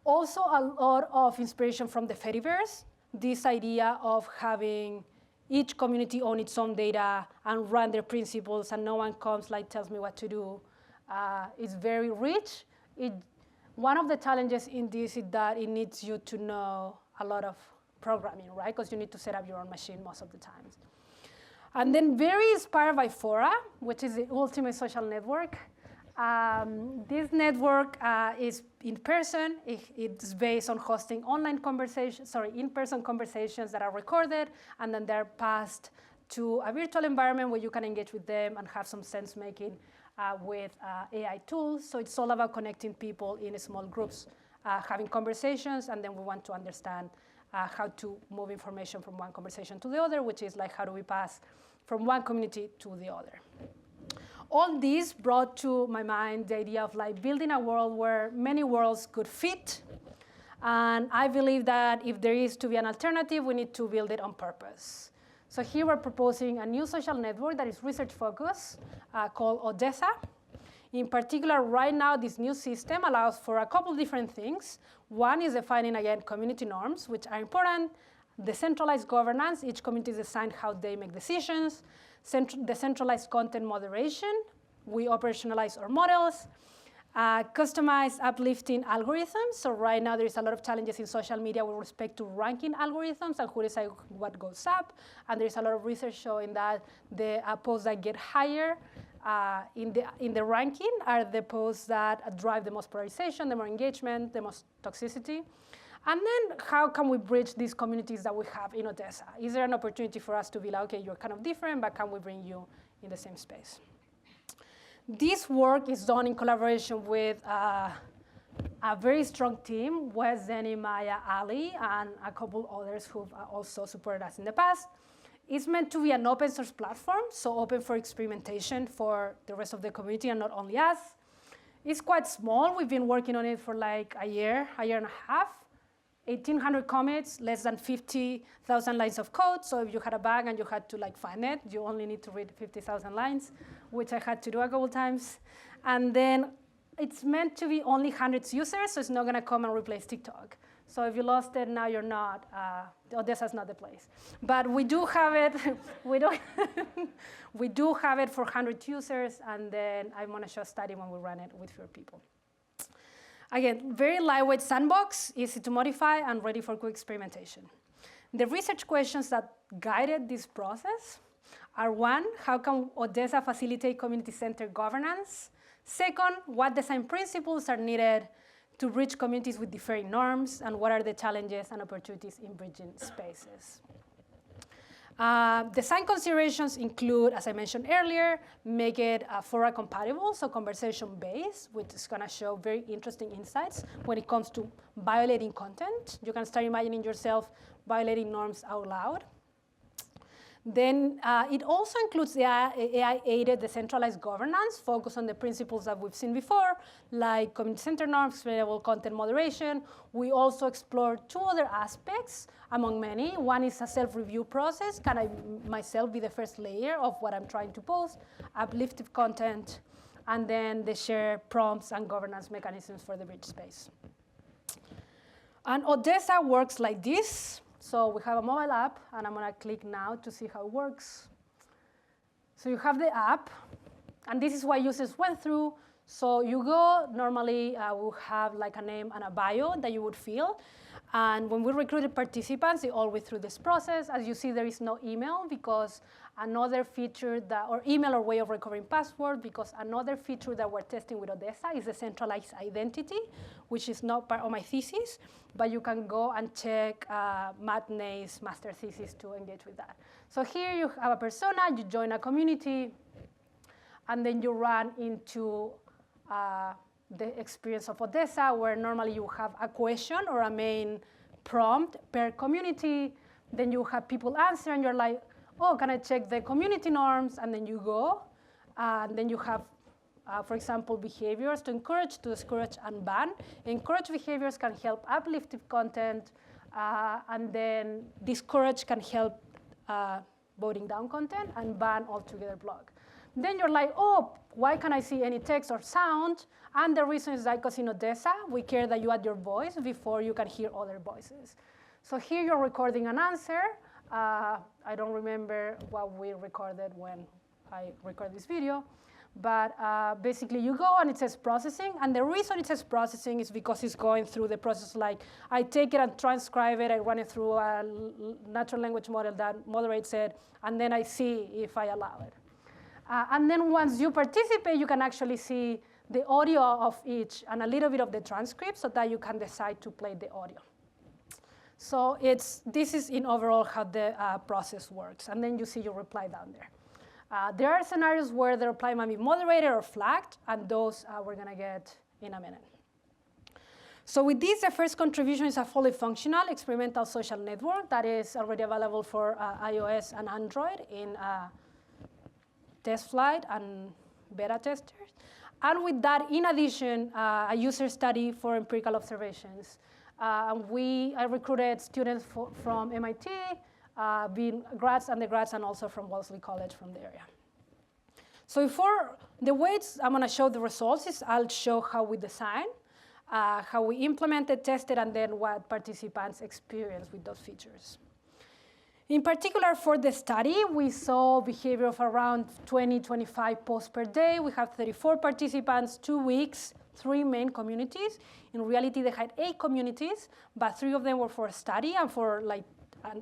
Also, a lot of inspiration from the Fediverse. This idea of having each community own its own data and run their principles, and no one comes like tells me what to do, is very rich. One of the challenges in this is that it needs you to know a lot of programming, right? Because you need to set up your own machine most of the times. And then very inspired by Fora, which is the ultimate social network. This network is in person. It's based on hosting online conversations, in-person conversations that are recorded, and then they're passed to a virtual environment where you can engage with them and have some sense making with AI tools. So it's all about connecting people in small groups, having conversations, and then we want to understand how to move information from one conversation to the other, which is like how do we pass from one community to the other. All this brought to my mind the idea of like building a world where many worlds could fit. And I believe that if there is to be an alternative, we need to build it on purpose. So here we're proposing a new social network that is research focused called Odessa. In particular, right now, this new system allows for a couple different things. One is defining, again, community norms, which are important. Decentralized governance, each community decides how they make decisions. Decentralized content moderation, we operationalize our models. Customized uplifting algorithms. So right now there is a lot of challenges in social media with respect to ranking algorithms and who decides what goes up. And there's a lot of research showing that the posts that get higher in the ranking are the posts that drive the most polarization, the more engagement, the most toxicity. And then how can we bridge these communities that we have in Odessa? Is there an opportunity for us to be like, okay, you're kind of different, but can we bring you in the same space? This work is done in collaboration with a very strong team, Wes, Zeni, Maya, Ali, and a couple others who've also supported us in the past. It's meant to be an open source platform, so open for experimentation for the rest of the community and not only us. It's quite small. We've been working on it for like a year and a half. 1,800 commits, less than 50,000 lines of code. So if you had a bug and you had to like find it, you only need to read 50,000 lines, which I had to do a couple times. And then it's meant to be only hundreds users, so it's not going to come and replace TikTok. So if you lost it, now you're not, Odessa's not the place. But we do have it, we do have it for 100 users, and then I'm going to show a study when we run it with fewer people. Again, very lightweight sandbox, easy to modify, and ready for quick experimentation. The research questions that guided this process are: one, how can Odessa facilitate community-centered governance? Second, what design principles are needed to bridge communities with differing norms, and what are the challenges and opportunities in bridging spaces? Design considerations include, as I mentioned earlier, make it Fora compatible, so conversation-based, which is going to show very interesting insights when it comes to violating content. You can start imagining yourself violating norms out loud. Then it also includes the AI-aided decentralized governance, focused on the principles that we've seen before, like community-centered norms, explainable content moderation. We also explore two other aspects among many. One is a self-review process. Can I myself be the first layer of what I'm trying to post? Uplifted content, and then the shared prompts and governance mechanisms for the bridge space. And Odessa works like this. So we have a mobile app, and I'm going to click now to see how it works. So you have the app, and this is what users went through. So you go, normally we'll have like a name and a bio that you would fill. And when we recruited participants, they all went through this process. As you see, there is no email because another feature that, or email or way of recovering password, because another feature that we're testing with Odessa is the centralized identity, which is not part of my thesis, but you can go and check Matt Ney's master thesis to engage with that. So here you have a persona, you join a community, and then you run into the experience of Odessa, where normally you have a question or a main prompt per community. Then you have people answer, and you're like, oh, can I check the community norms? And then you go. And then you have, for example, behaviors to encourage, to discourage, and ban. Encourage behaviors can help uplifted content, and then discourage can help voting down content, and ban altogether block. then you're like, oh, why can't I see any text or sound? And the reason is that because in Odessa, we care that you add your voice before you can hear other voices. So here you're recording an answer. I don't remember what we recorded when I recorded this video. But basically, you go and it says processing. And the reason it says processing is because it's going through the process. Like, I take it and transcribe it. I run it through a natural language model that moderates it. And then I see if I allow it. And then once you participate, you can actually see the audio of each and a little bit of the transcript so that you can decide to play the audio. So this is in overall how the process works. And then you see your reply down there. There are scenarios where the reply might be moderated or flagged, and those we're going to get in a minute. So with this, the first contribution is a fully functional experimental social network that is already available for iOS and Android in test flight and beta testers. And with that, in addition, a user study for empirical observations. I recruited students from MIT, being grads, undergrads, and also from Wellesley College from the area. So for the ways I'm going to show the results is I'll show how we design, how we implemented, tested, and then what participants experience with those features. In particular, for the study, we saw behavior of around 20, 25 posts per day. We have 34 participants, 2 weeks, 3 main communities. In reality, they had 8 communities, but 3 of them were for study and for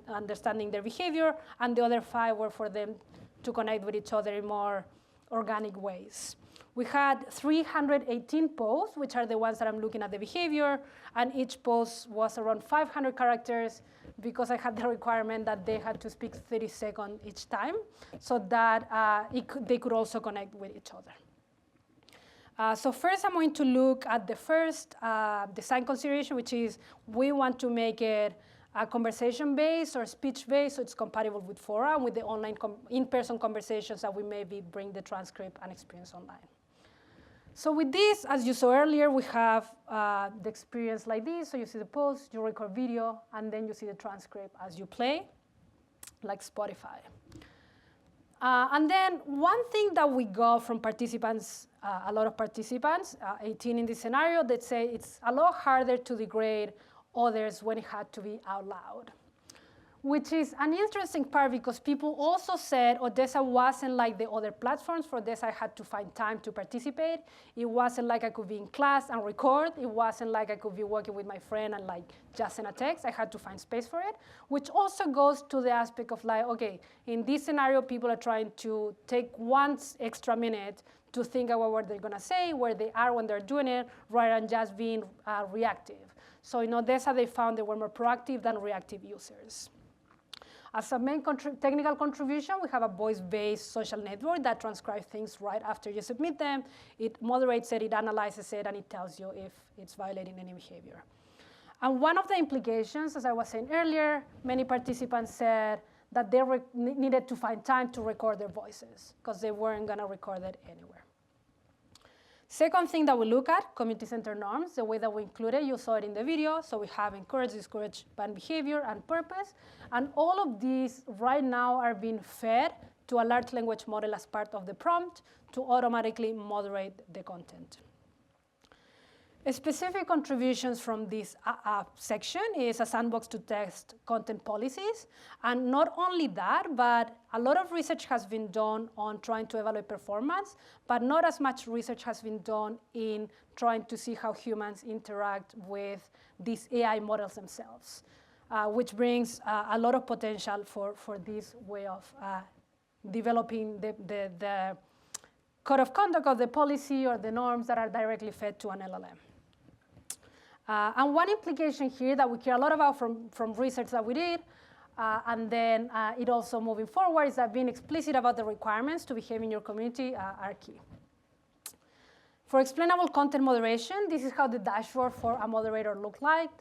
understanding their behavior, and the other 5 were for them to connect with each other in more organic ways. We had 318 posts, which are the ones that I'm looking at the behavior, and each post was around 500 characters because I had the requirement that they had to speak 30 seconds each time so that they could also connect with each other. So first, I'm going to look at the first design consideration, which is we want to make it conversation-based or speech-based, so it's compatible with fora and with the online in-person conversations that we maybe bring the transcript and experience online. So with this, as you saw earlier, we have the experience like this. So you see the post, you record video, and then you see the transcript as you play, like Spotify. And then one thing that we got from participants, a lot of participants, 18 in this scenario, that say it's a lot harder to degrade others when it had to be out loud, which is an interesting part because people also said Odessa wasn't like the other platforms. For Odessa, I had to find time to participate. It wasn't like I could be in class and record. It wasn't like I could be working with my friend and like just send a text. I had to find space for it, which also goes to the aspect of like, okay, in this scenario, people are trying to take 1 extra minute to think about what they're going to say, where they are when they're doing it, rather than just being reactive. So in Odessa, they found they were more proactive than reactive users. As a main technical contribution, we have a voice-based social network that transcribes things right after you submit them. It moderates it, it analyzes it, and it tells you if it's violating any behavior. And one of the implications, as I was saying earlier, many participants said that they needed to find time to record their voices because they weren't going to record it anywhere. Second thing that we look at, community-centered norms, the way that we include it, you saw it in the video. So we have encourage, discourage, ban behavior, and purpose. And all of these right now are being fed to a large language model as part of the prompt to automatically moderate the content. Specific contributions from this section is a sandbox to test content policies. And not only that, but a lot of research has been done on trying to evaluate performance, but not as much research has been done in trying to see how humans interact with these AI models themselves, which brings a lot of potential for this way of developing the code of conduct of the policy or the norms that are directly fed to an LLM. And one implication here that we care a lot about from research that we did, and then it also moving forward, is that being explicit about the requirements to behave in your community are key. For explainable content moderation, this is how the dashboard for a moderator looked like.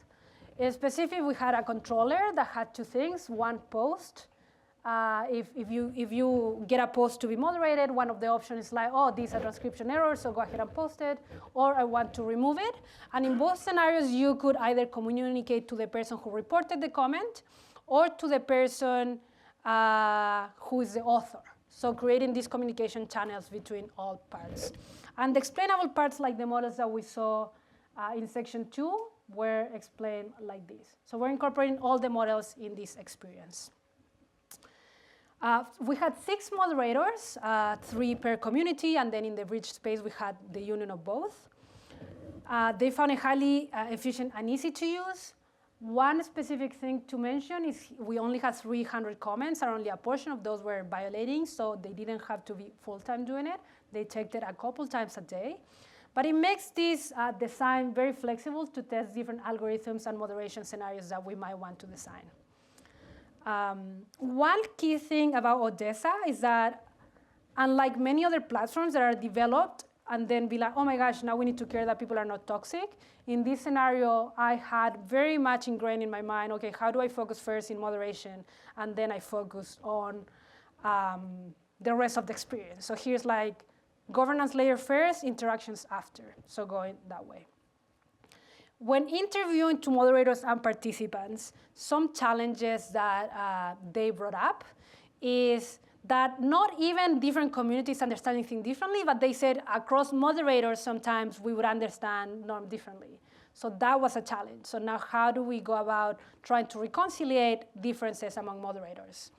In specific, we had a controller that had 2 things. One, post. If you get a post to be moderated, one of the options is like, oh, this is a transcription error, so go ahead and post it, or I want to remove it. And in both scenarios, you could either communicate to the person who reported the comment or to the person who is the author. So creating these communication channels between all parts. And the explainable parts, like the models that we saw in section 2, were explained like this. So we're incorporating all the models in this experience. We had 6 moderators, 3 per community, and then in the bridge space, we had the union of both. They found it highly efficient and easy to use. One specific thing to mention is we only had 300 comments, and only a portion of those were violating, so they didn't have to be full-time doing it. They checked it a couple times a day. But it makes this design very flexible to test different algorithms and moderation scenarios that we might want to design. One key thing about Odessa is that, unlike many other platforms that are developed and then be like, oh my gosh, now we need to care that people are not toxic. In this scenario, I had very much ingrained in my mind, okay, how do I focus first in moderation? And then I focus on the rest of the experience. So here's like governance layer first, interactions after. So going that way. When interviewing to moderators and participants, some challenges that they brought up is that not even different communities understanding things differently, but they said across moderators, sometimes we would understand norm differently. So that was a challenge. So now how do we go about trying to reconcile differences among moderators?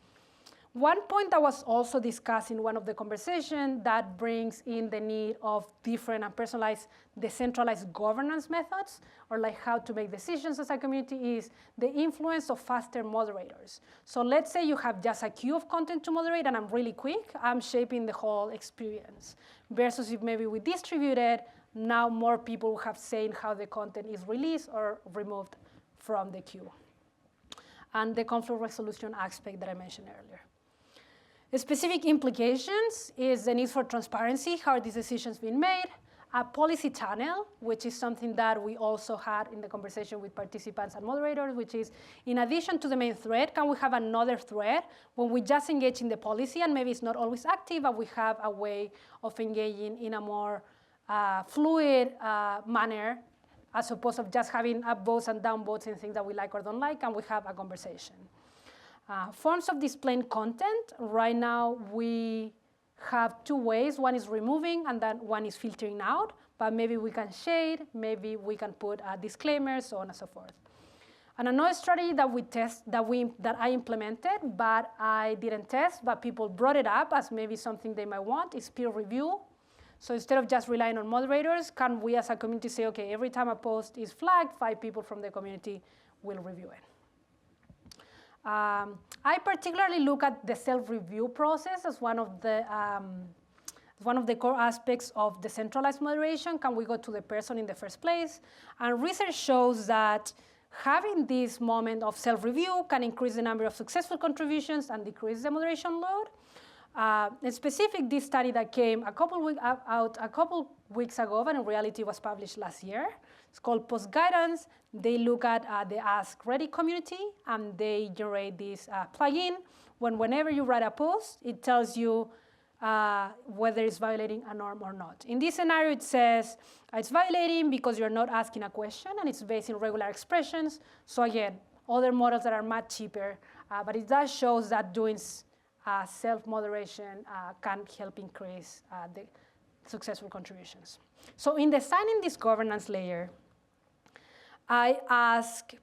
One point that was also discussed in one of the conversations that brings in the need of different and personalized, decentralized governance methods, or like how to make decisions as a community, is the influence of faster moderators. So let's say you have just a queue of content to moderate, and I'm really quick, I'm shaping the whole experience. Versus if maybe we distribute it, now more people have saying how the content is released or removed from the queue. And the conflict resolution aspect that I mentioned earlier. The specific implications is the need for transparency, how are these decisions being made, a policy channel, which is something that we also had in the conversation with participants and moderators, which is, in addition to the main thread, can we have another thread when we just engage in the policy, and maybe it's not always active, but we have a way of engaging in a more fluid manner, as opposed to just having up votes and down votes in things that we like or don't like, and we have a conversation. Forms of displaying content, right now we have 2 ways. One is removing, and then one is filtering out, but maybe we can shade, maybe we can put disclaimers, so on and so forth. And another strategy that we test, that I implemented, but I didn't test, but people brought it up as maybe something they might want, is peer review. So instead of just relying on moderators, can we as a community say, okay, every time a post is flagged, 5 people from the community will review it. I particularly look at the self-review process as one of the core aspects of decentralized moderation. Can we go to the person in the first place? And research shows that having this moment of self-review can increase the number of successful contributions and decrease the moderation load. In specific, this study that came a couple weeks ago, but in reality was published last year. It's called Post Guidance. They look at the Ask Ready community, and they generate this plugin. Whenever you write a post, it tells you whether it's violating a norm or not. In this scenario, it says it's violating because you're not asking a question, and it's based in regular expressions. So again, other models that are much cheaper, but it does show that doing self-moderation can help increase the successful contributions. So in designing this governance layer, I ask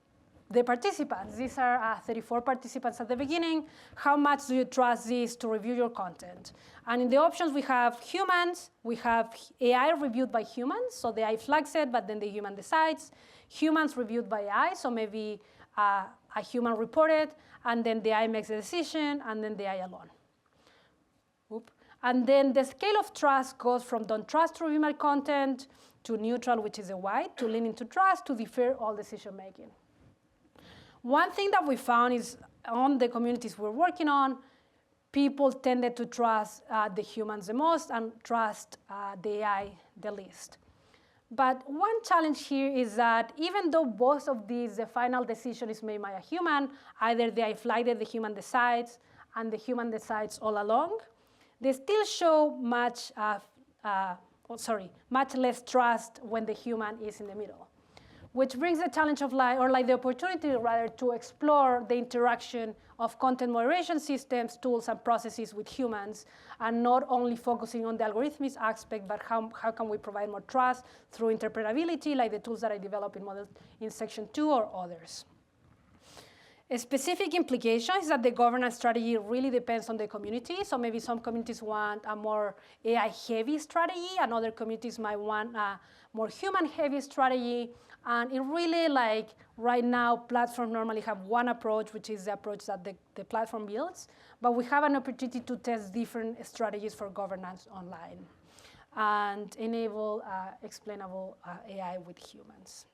the participants, these are 34 participants at the beginning, how much do you trust this to review your content? And in the options, we have humans, we have AI reviewed by humans, so the AI flags it, but then the human decides. Humans reviewed by AI, so maybe a human reported, and then the AI makes the decision, and then the AI alone. Oop. And then the scale of trust goes from don't trust to review my content, to neutral, which is a white, to leaning to trust, to defer all decision making. One thing that we found is on the communities we're working on, people tended to trust the humans the most and trust the AI the least. But one challenge here is that even though both of these, the final decision is made by a human, either the AI flagged it, the human decides, and the human decides all along, they still show much less trust when the human is in the middle. which brings the challenge of the opportunity rather to explore the interaction of content moderation systems, tools, and processes with humans, and not only focusing on the algorithmic aspect, but how can we provide more trust through interpretability, like the tools that I developed in section 2 or others. A specific implication is that the governance strategy really depends on the community. So maybe some communities want a more AI-heavy strategy, and other communities might want a more human-heavy strategy. And it really, like, right now, platforms normally have one approach, which is the approach that the platform builds. But we have an opportunity to test different strategies for governance online and enable explainable AI with humans.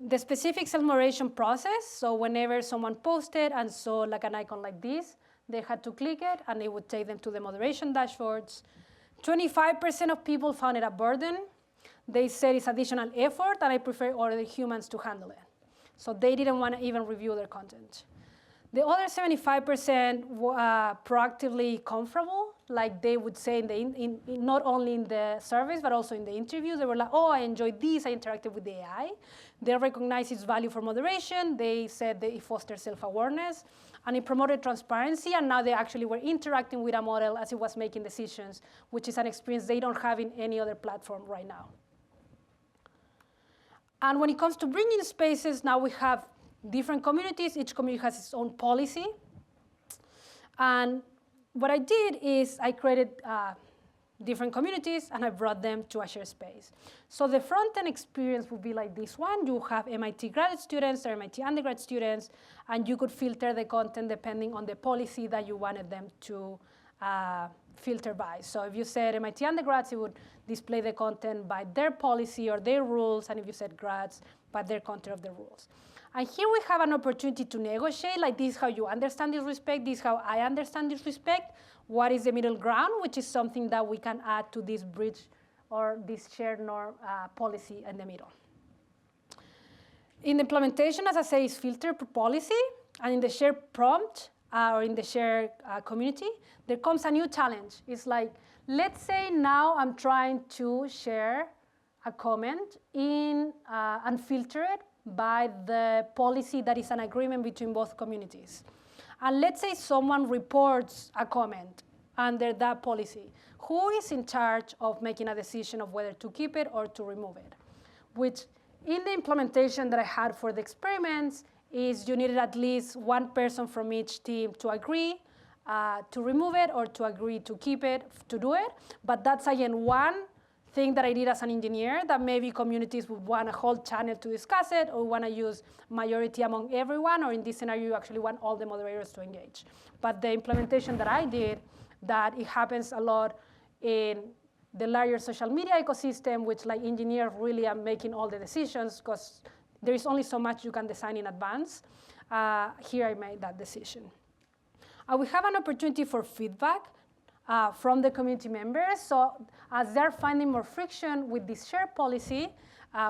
The specific self-moderation process, so whenever someone posted and saw like an icon like this, they had to click it, and it would take them to the moderation dashboards. 25% of people found it a burden. They said it's additional effort, and I prefer other humans to handle it. So they didn't want to even review their content. The other 75% were proactively comfortable, like they would say not only in the surveys, but also in the interviews. They were like, oh, I enjoyed this, I interacted with the AI. They recognized its value for moderation. They said that it fostered self-awareness, and it promoted transparency, and now they actually were interacting with a model as it was making decisions, which is an experience they don't have in any other platform right now. And when it comes to bringing spaces, now we have different communities. Each community has its own policy. And what I did is I created different communities, and I brought them to a shared space. So the front-end experience would be like this one. You have MIT graduate students or MIT undergrad students, and you could filter the content depending on the policy that you wanted them to filter by. So if you said MIT undergrads, it would display the content by their policy or their rules, and if you said grads, by their content of the rules. And here we have an opportunity to negotiate, like this is how you understand this respect, this is how I understand this respect. What is the middle ground, which is something that we can add to this bridge or this shared norm policy in the middle. In the implementation, as I say, is filter per policy, and in the shared prompt or in the shared community, there comes a new challenge. It's like, let's say now I'm trying to share a comment and filter it by the policy that is an agreement between both communities. And let's say someone reports a comment under that policy. Who is in charge of making a decision of whether to keep it or to remove it? Which in the implementation that I had for the experiments is you needed at least one person from each team to agree to remove it or to agree to keep it, to do it. But that's, again, one thing that I did as an engineer that maybe communities would want a whole channel to discuss it or want to use majority among everyone, or in this scenario, you actually want all the moderators to engage. But the implementation that I did, that it happens a lot in the larger social media ecosystem, which like engineers really are making all the decisions because there is only so much you can design in advance. Here I made that decision. We have an opportunity for feedback from the community members. So as they're finding more friction with this shared policy,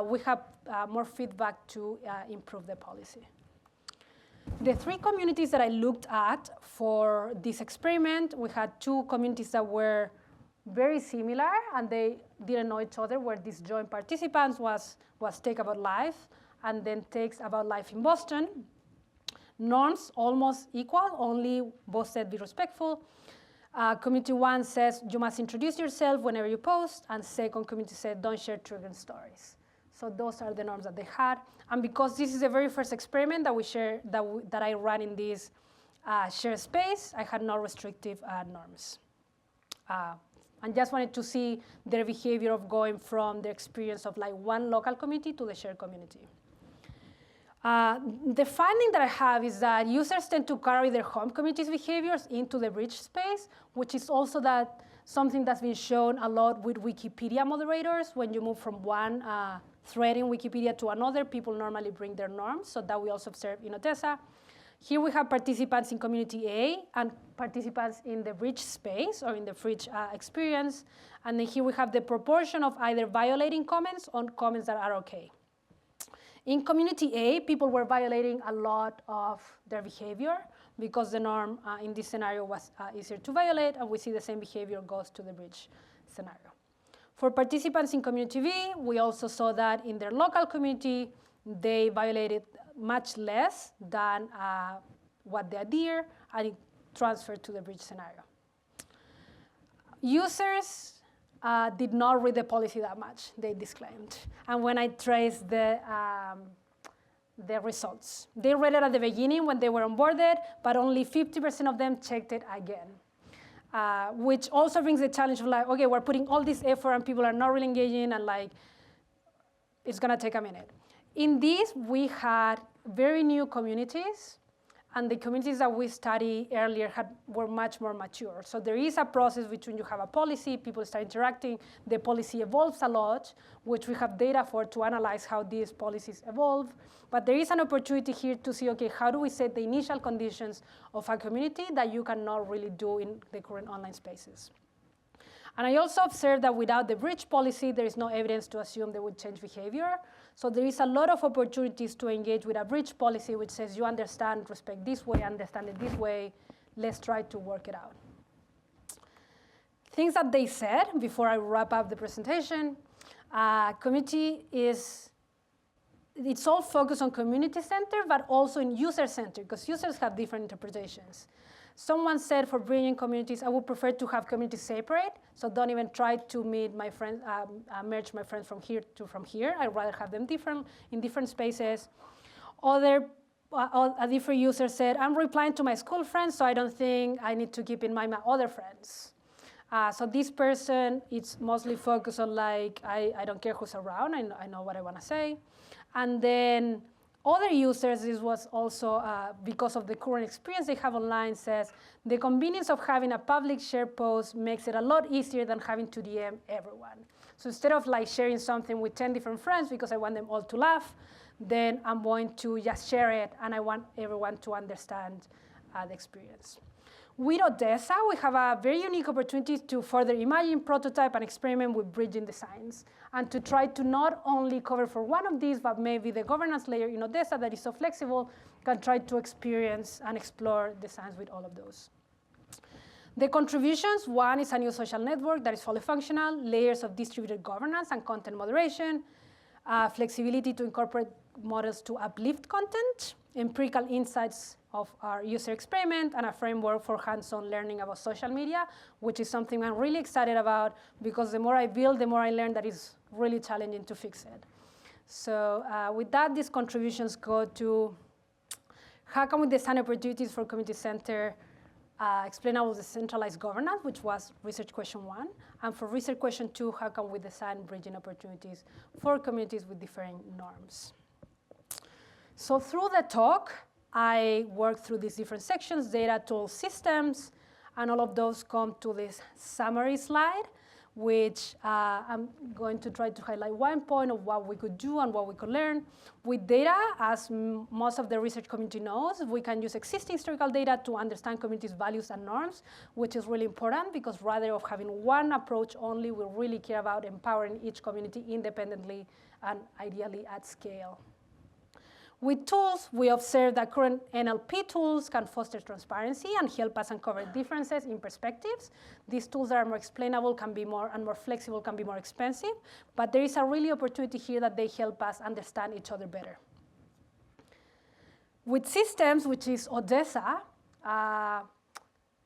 we have more feedback to improve the policy. The three communities that I looked at for this experiment, we had two communities that were very similar, and they didn't know each other, where these joint participants was Take About Life, and then Takes About Life in Boston. Norms almost equal, only both said be respectful. Community one says you must introduce yourself whenever you post, and second community said don't share triggering stories. So those are the norms that they had. And because this is the very first experiment that we share, that I ran in this shared space, I had no restrictive norms. And just wanted to see their behavior of going from the experience of like one local community to the shared community. The finding that I have is that users tend to carry their home community's behaviors into the bridge space, which is also something that's been shown a lot with Wikipedia moderators. When you move from one thread in Wikipedia to another, people normally bring their norms, so that we also observe in OTESA. Here we have participants in community A and participants in the bridge space or in the bridge experience. And then here we have the proportion of either violating comments or comments that are OK. In community A, people were violating a lot of their behavior because the norm in this scenario was easier to violate, and we see the same behavior goes to the bridge scenario. For participants in Community V, we also saw that in their local community, they violated much less than what they adhere, and it transferred to the bridge scenario. Users did not read the policy that much, they disclaimed. And when I traced the results, they read it at the beginning when they were onboarded, but only 50% of them checked it again. Which also brings the challenge of like, okay, we're putting all this effort and people are not really engaging, and like, it's gonna take a minute. In this, we had very new communities, and the communities that we studied earlier were much more mature. So there is a process between you have a policy, people start interacting, the policy evolves a lot, which we have data for to analyze how these policies evolve. But there is an opportunity here to see, okay, how do we set the initial conditions of a community that you cannot really do in the current online spaces? And I also observed that without the bridge policy, there is no evidence to assume they would change behavior. So there is a lot of opportunities to engage with a bridge policy which says you understand respect this way, understand it this way, let's try to work it out. Things that they said before I wrap up the presentation, community it's all focused on community center, but also in user center, because users have different interpretations. Someone said for bridging communities, I would prefer to have communities separate, so don't even try to meet my friends, merge my friends from here to from here. I'd rather have them in different spaces. A different user said, I'm replying to my school friends, so I don't think I need to keep in mind my other friends. So this person, it's mostly focused on like, I don't care who's around, I know what I want to say. And then other users, this was also because of the current experience they have online, says the convenience of having a public shared post makes it a lot easier than having to DM everyone. So instead of like sharing something with 10 different friends because I want them all to laugh, then I'm going to just share it, and I want everyone to understand the experience. With Odessa, we have a very unique opportunity to further imagine, prototype, and experiment with bridging designs, and to try to not only cover for one of these, but maybe the governance layer in Odessa that is so flexible can try to experience and explore designs with all of those. The contributions, one is a new social network that is fully functional, layers of distributed governance and content moderation, flexibility to incorporate models to uplift content, empirical insights of our user experiment, and a framework for hands-on learning about social media, which is something I'm really excited about, because the more I build, the more I learn that it's really challenging to fix it. So with that, these contributions go to how can we design opportunities for community center, explain about the centralized governance, which was research question 1, and for research question 2, how can we design bridging opportunities for communities with differing norms. So through the talk, I worked through these different sections, data, tools, systems, and all of those come to this summary slide, which I'm going to try to highlight one point of what we could do and what we could learn. With data, as most of the research community knows, we can use existing historical data to understand communities' values and norms, which is really important because rather of having one approach only, we really care about empowering each community independently and ideally at scale. With tools, we observe that current NLP tools can foster transparency and help us uncover differences in perspectives. These tools that are more explainable can be more, and more flexible can be more expensive, but there is a really opportunity here that they help us understand each other better. With systems, which is Odessa,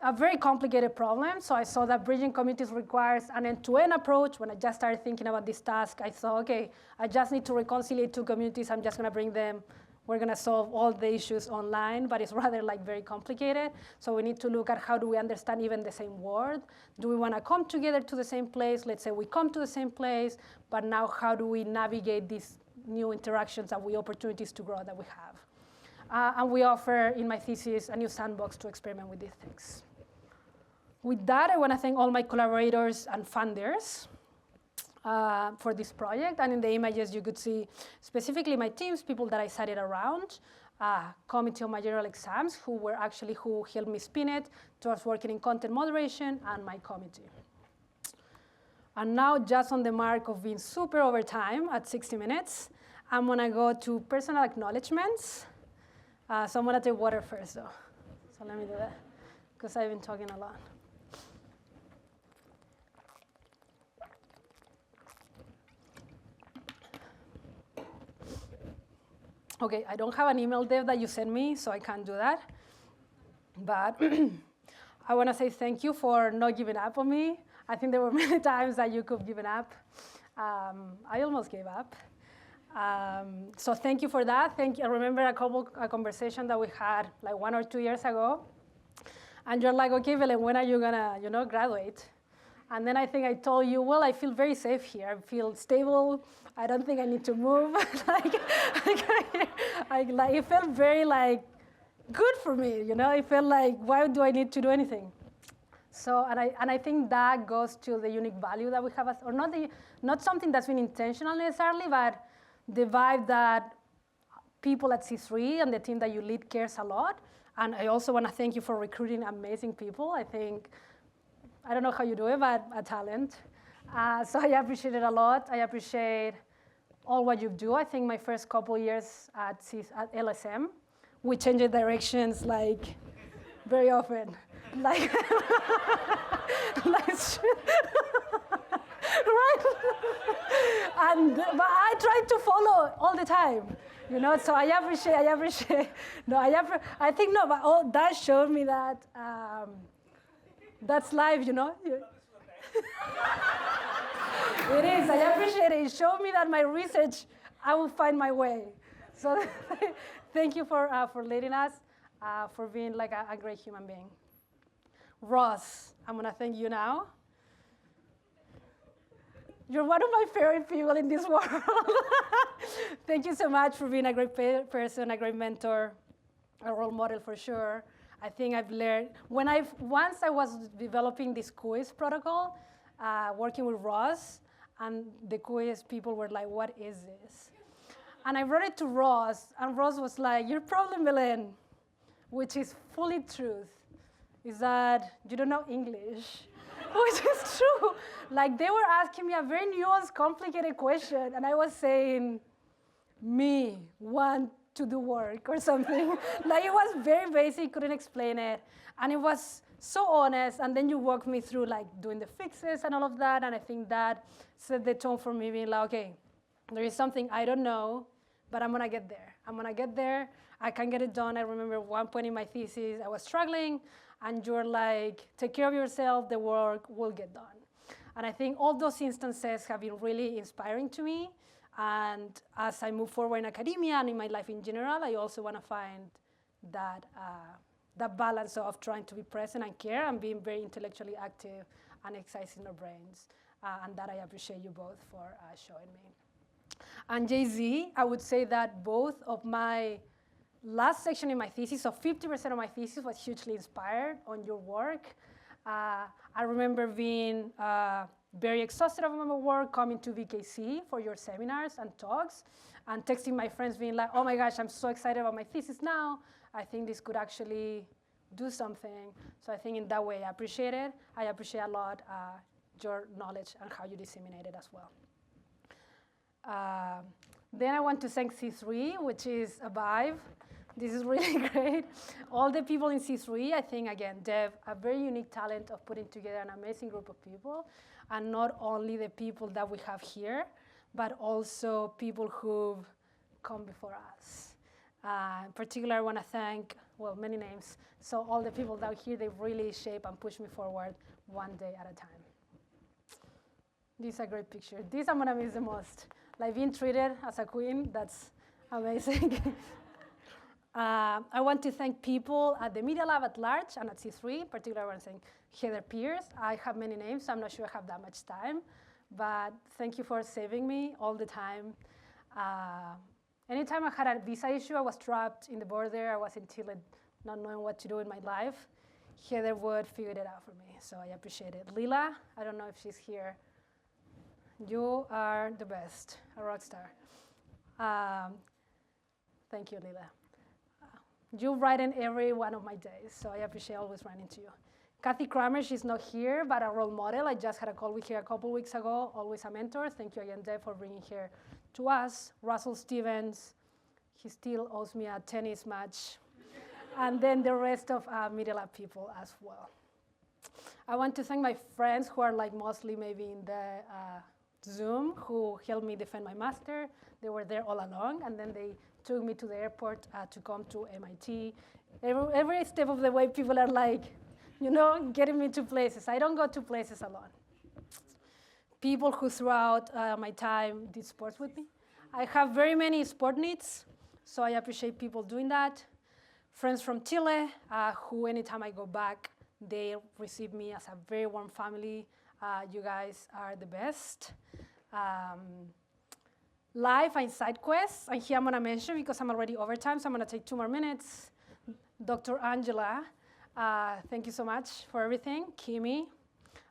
a very complicated problem. So I saw that bridging communities requires an end-to-end approach. When I just started thinking about this task, I thought, okay, I just need to reconcile two communities. I'm just going to bring them. We're going to solve all the issues online, but it's rather like very complicated. So we need to look at how do we understand even the same word. Do we want to come together to the same place? Let's say we come to the same place, but now how do we navigate these new interactions and opportunities to grow that we have? And we offer, in my thesis, a new sandbox to experiment with these things. With that, I want to thank all my collaborators and funders for this project. And in the images, you could see specifically my teams, people that I cited around, committee on my general exams, who helped me spin it, towards working in content moderation, and my committee. And now, just on the mark of being super over time at 60 minutes, I'm going to go to personal acknowledgements. So I'm going to take water first, though. So let me do that, because I've been talking a lot. Okay, I don't have an email, Dave, that you sent me, so I can't do that. But I want to say thank you for not giving up on me. I think there were many times that you could have given up. I almost gave up. So thank you for that. Thank you. I remember a conversation that we had like 1 or 2 years ago. And you're like, okay, Belén, when are you gonna, graduate? And then I think I told you, well, I feel very safe here. I feel stable. I don't think I need to move. It felt very good for me. It felt like, why do I need to do anything? So, and I think that goes to the unique value that we have, or not something that's been intentional necessarily, but the vibe that people at C3 and the team that you lead cares a lot. And I also want to thank you for recruiting amazing people. I think, I don't know how you do it, but a talent. So I appreciate it a lot. I appreciate all what you do. I think my first couple years at LSM, we changed directions very often. Right? But I try to follow all the time, So I appreciate. No, I think no, but all that showed me that that's life, It is. I appreciate it. It showed me that my research, I will find my way. So thank you for leading us, for being a great human being. Ross, I'm going to thank you now. You're one of my favorite people in this world. Thank you so much for being a great person, a great mentor, a role model for sure. I think I've learned, once I was developing this quiz protocol, working with Ross, and the quiz people were like, what is this? And I brought it to Ross, and Ross was like, your problem, Belén, which is fully truth, is that you don't know English, which is true. They were asking me a very nuanced, complicated question, and I was saying, me want to do work or something. It was very basic, couldn't explain it, and it was so honest, and then you walked me through doing the fixes and all of that, and I think that set the tone for me, being like, okay, there is something I don't know, but I'm gonna get there. I'm gonna get there, I can get it done. I remember one point in my thesis, I was struggling, and you're like, take care of yourself, the work will get done. And I think all those instances have been really inspiring to me, and as I move forward in academia and in my life in general, I also wanna find that balance of trying to be present and care and being very intellectually active and exercising our brains. And that I appreciate you both for showing me. And Jay-Z, I would say that both of my last section in my thesis, so 50% of my thesis was hugely inspired on your work. I remember being very exhausted of my work, coming to VKC for your seminars and talks, and texting my friends being like, oh my gosh, I'm so excited about my thesis now. I think this could actually do something. So I think in that way, I appreciate it. I appreciate a lot your knowledge and how you disseminate it as well. Then I want to thank C3, which is a vibe. This is really great. All the people in C3, I think, again, Dev, a very unique talent of putting together an amazing group of people, and not only the people that we have here, but also people who've come before us. In particular, I want to thank, well, many names. So all the people that are here, they really shape and push me forward one day at a time. This is a great picture. This I'm going to miss the most. Being treated as a queen, that's amazing. I want to thank people at the Media Lab at large and at C3, particularly I want to thank Heather Pierce. I have many names, so I'm not sure I have that much time, but thank you for saving me all the time. Anytime I had a visa issue, I was trapped in the border, I was in Chile not knowing what to do in my life, Heather would figure it out for me, so I appreciate it. Lila, I don't know if she's here. You are the best, a rock star. Thank you, Lila. You brighten every one of my days, so I appreciate always running to you. Kathy Kramer, she's not here, but a role model. I just had a call with her a couple weeks ago, always a mentor. Thank you again, Deb, for bringing her to us. Russell Stevens, he still owes me a tennis match. And then the rest of Media Lab people as well. I want to thank my friends who are mostly maybe in the Zoom, who helped me defend my master. They were there all along, and then they took me to the airport to come to MIT. Every step of the way, people are like, getting me to places. I don't go to places alone. People who throughout my time did sports with me. I have very many sport needs, so I appreciate people doing that. Friends from Chile, who anytime I go back, they receive me as a very warm family. You guys are the best. Life and side quests, and here I'm going to mention, because I'm already over time, so I'm going to take 2 more minutes. Dr. Angela, thank you so much for everything. Kimi,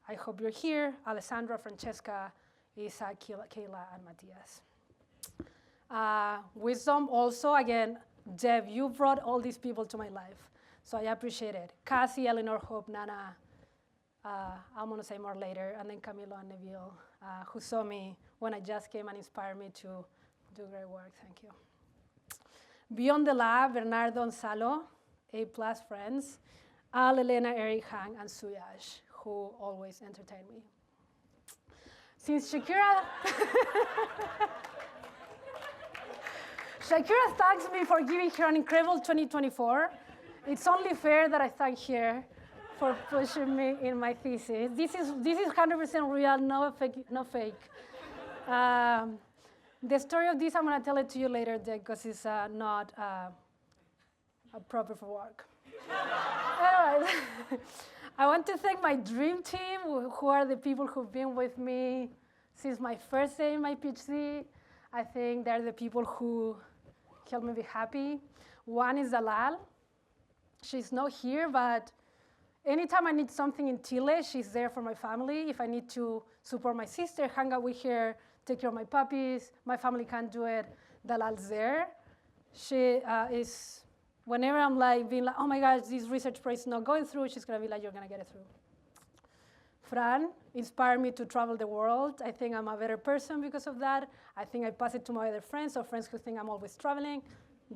I hope you're here. Alessandra, Francesca, Isa, Kayla, and Matthias. Wisdom also, again, Jeff, you brought all these people to my life, so I appreciate it. Cassie, Eleanor, Hope, Nana, I'm going to say more later, and then Camilo and Neville, who saw me when I just came and inspired me to do great work. Thank you. Beyond the lab, Bernardo and Salo, A+ friends, Al, Elena, Eric, Hang, and Suyash, who always entertain me. Since Shakira thanks me for giving her an incredible 2024, it's only fair that I thank her for pushing me in my thesis. This is 100% real, no fake. The story of this, I'm going to tell it to you later, because it's not proper for work. Anyways, I want to thank my dream team, who are the people who've been with me since my first day in my PhD. I think they're the people who help me be happy. One is Dalal. She's not here, but anytime I need something in Chile, she's there for my family. If I need to support my sister, hang out with her, take care of my puppies, my family can't do it, Dalal's there. She is, whenever I'm like being like, oh my gosh, this research project is not going through, she's gonna be like, you're gonna get it through. Fran inspired me to travel the world. I think I'm a better person because of that. I think I pass it to my other friends, or friends who think I'm always traveling.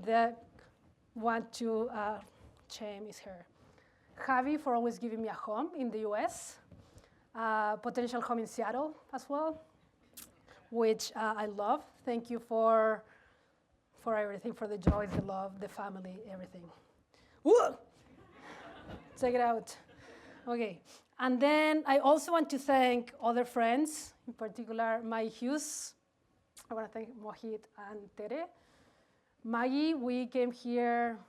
The one to shame is her. Javi for always giving me a home in the US, potential home in Seattle as well, which I love. Thank you for everything, for the joy, the love, the family, everything. Whoa! Check it out. Okay, and then I also want to thank other friends, in particular Maggie Hughes. I want to thank Mohit and Tere. Maggie, we came here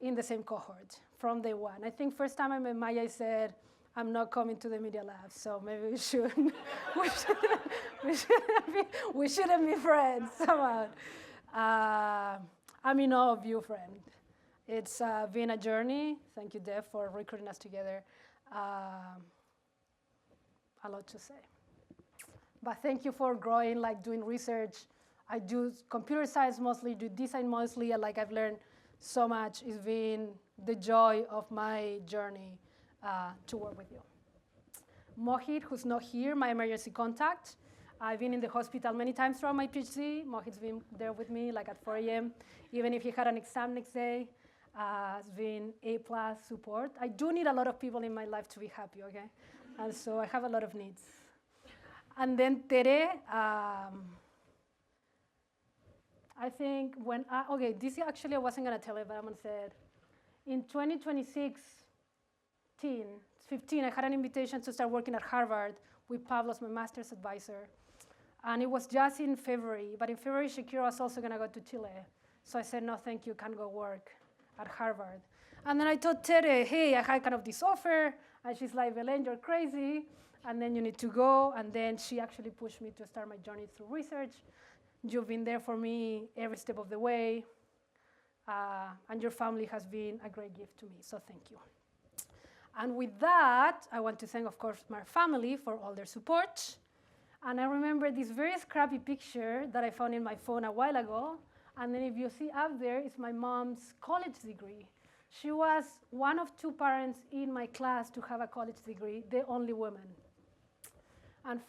in the same cohort from day one. I think first time I met Maggie, I said, I'm not coming to the media lab, so maybe we shouldn't be friends somehow. I'm in awe of you, friend. It's been a journey. Thank you, Deb, for recruiting us together. A lot to say. But thank you for growing, like doing research. I do computer science mostly, do design mostly, and like I've learned so much. It's been the joy of my journey to work with you. Mohit, who's not here, my emergency contact. I've been in the hospital many times throughout my PhD. Mohit's been there with me, like at 4 a.m., even if he had an exam next day. It's been A+ support. I do need a lot of people in my life to be happy, okay? And so I have a lot of needs. And then Tere, I think when okay, this actually I wasn't gonna tell it, but I'm gonna say it. In 2015, I had an invitation to start working at Harvard with Pablo as my master's advisor. And it was just in February, but in February, Shakira was also gonna go to Chile. So I said, no, thank you, can't go work at Harvard. And then I told Tere, hey, I had kind of this offer. And she's like, Belén, you're crazy. And then you need to go. And then she actually pushed me to start my journey through research. You've been there for me every step of the way. And your family has been a great gift to me, so thank you. And with that, I want to thank, of course, my family for all their support. And I remember this very scrappy picture that I found in my phone a while ago. And then if you see up there, it's my mom's college degree. She was one of 2 parents in my class to have a college degree, the only woman. And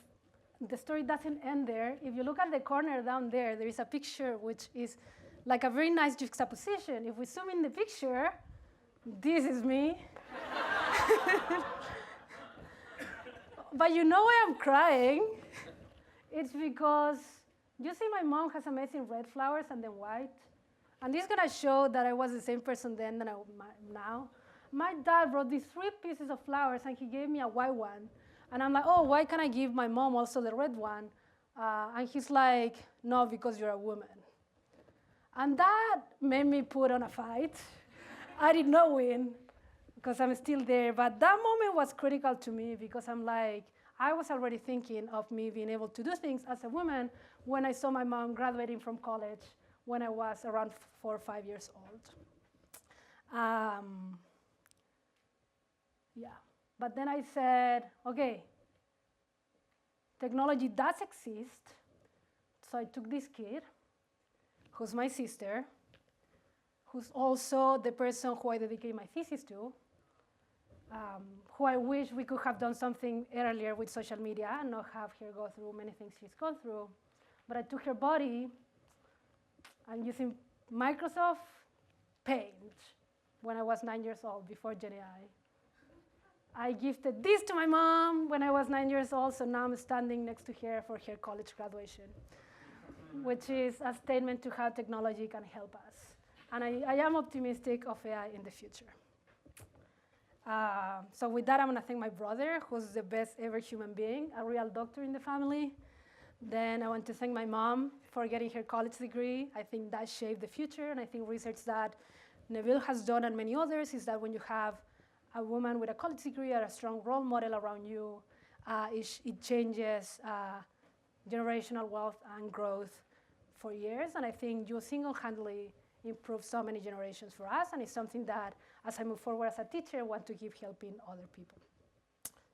the story doesn't end there. If you look at the corner down there, there is a picture which is like a very nice juxtaposition. If we zoom in the picture, this is me. But you know why I'm crying? It's because you see my mom has amazing red flowers and then white. And this is gonna show that I was the same person then than I am now. My dad brought these 3 pieces of flowers and he gave me a white one. And I'm like, oh, why can't I give my mom also the red one? And he's like, no, because you're a woman. And that made me put on a fight. I did not win because I'm still there. But that moment was critical to me because I'm like, I was already thinking of me being able to do things as a woman when I saw my mom graduating from college when I was around 4 or 5 years old. Yeah, but then I said, okay, technology does exist. So I took this kid, who's my sister, who's also the person who I dedicated my thesis to, who I wish we could have done something earlier with social media and not have her go through many things she's gone through. But I took her body and using Microsoft Paint when I was 9 years old, before GenAI. I gifted this to my mom when I was 9 years old, so now I'm standing next to her for her college graduation, which is a statement to how technology can help us. And I am optimistic of AI in the future. So with that, I'm gonna thank my brother, who's the best ever human being, a real doctor in the family. Then I want to thank my mom for getting her college degree. I think that shaped the future, and I think research that Neville has done and many others is that when you have a woman with a college degree or a strong role model around you, it changes generational wealth and growth for years. And I think you single-handedly improve so many generations for us, and it's something that, as I move forward as a teacher, I want to keep helping other people.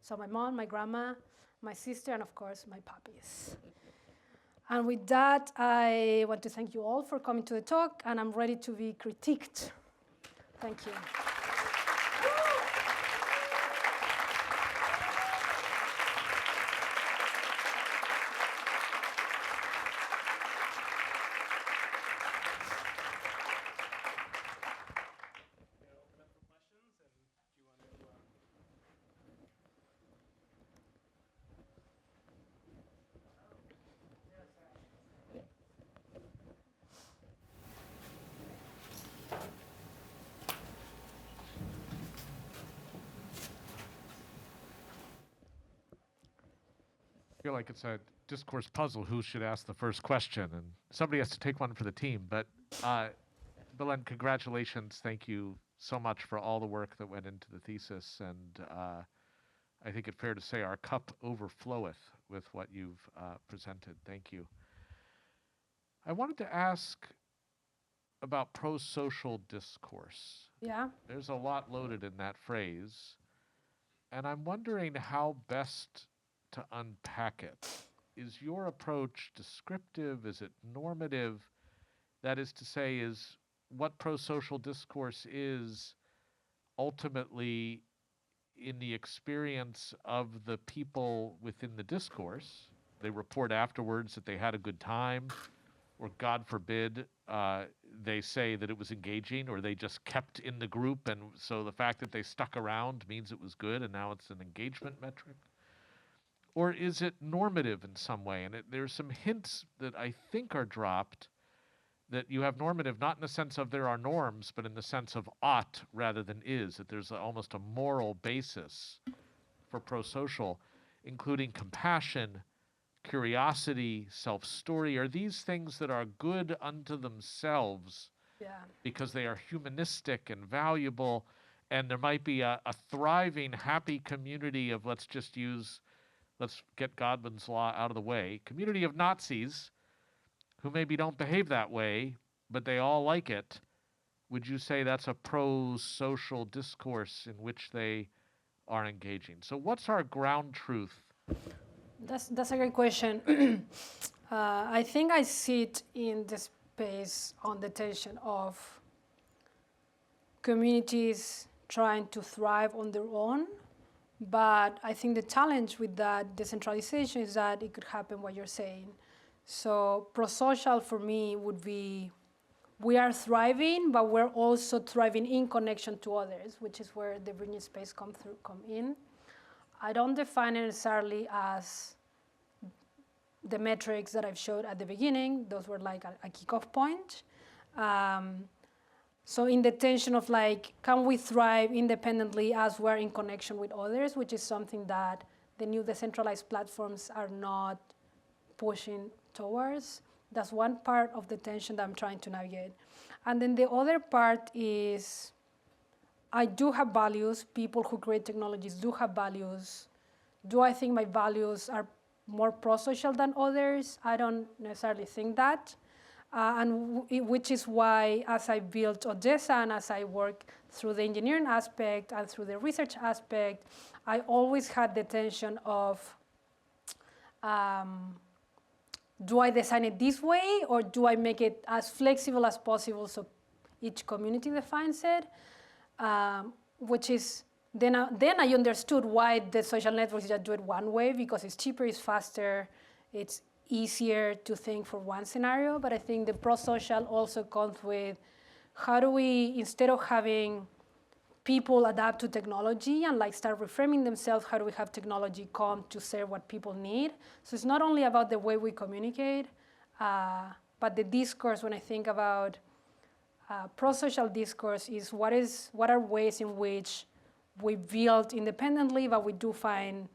So my mom, my grandma, my sister, and of course, my puppies. And with that, I want to thank you all for coming to the talk, and I'm ready to be critiqued. Thank you. I feel like it's a discourse puzzle. Who should ask the first question? And somebody has to take one for the team. But Belén, congratulations. Thank you so much for all the work that went into the thesis. And I think it's fair to say our cup overfloweth with what you've presented. Thank you. I wanted to ask about pro-social discourse. Yeah. There's a lot loaded in that phrase. And I'm wondering how best to unpack it. Is your approach descriptive? Is it normative? That is to say, is what pro-social discourse is ultimately in the experience of the people within the discourse. They report afterwards that they had a good time, or God forbid, they say that it was engaging, or they just kept in the group, and so the fact that they stuck around means it was good, and now it's an engagement metric? Or is it normative in some way? And there's some hints that I think are dropped that you have normative, not in the sense of there are norms, but in the sense of ought rather than is, that there's almost a moral basis for pro-social, including compassion, curiosity, self-story. Are these things that are good unto themselves because they are humanistic and valuable, and there might be a thriving, happy community of, let's get Godwin's law out of the way, community of Nazis who maybe don't behave that way, but they all like it? Would you say that's a pro-social discourse in which they are engaging? So what's our ground truth? That's a great question. I think I sit in the space on the tension of communities trying to thrive on their own, but I think the challenge with that decentralization is that it could happen what you're saying. So pro-social for me would be, we are thriving, but we're also thriving in connection to others, which is where the bridging space come in. I don't define it necessarily as the metrics that I've showed at the beginning. Those were like a kickoff point. So in the tension of like, can we thrive independently as we're in connection with others, which is something that the new decentralized platforms are not pushing towards. That's one part of the tension that I'm trying to navigate. And then the other part is, I do have values. People who create technologies do have values. Do I think my values are more pro-social than others? I don't necessarily think that. Which is why, as I built Odessa and as I work through the engineering aspect and through the research aspect, I always had the tension of, do I design it this way, or do I make it as flexible as possible so each community defines it? Which is, then I understood why the social networks just do it one way, because it's cheaper, it's faster, it's easier to think for one scenario. But I think the pro-social also comes with, how do we, instead of having people adapt to technology and like start reframing themselves, how do we have technology come to serve what people need? So it's not only about the way we communicate, but the discourse. When I think about pro-social discourse, is what are ways in which we build independently, but we do find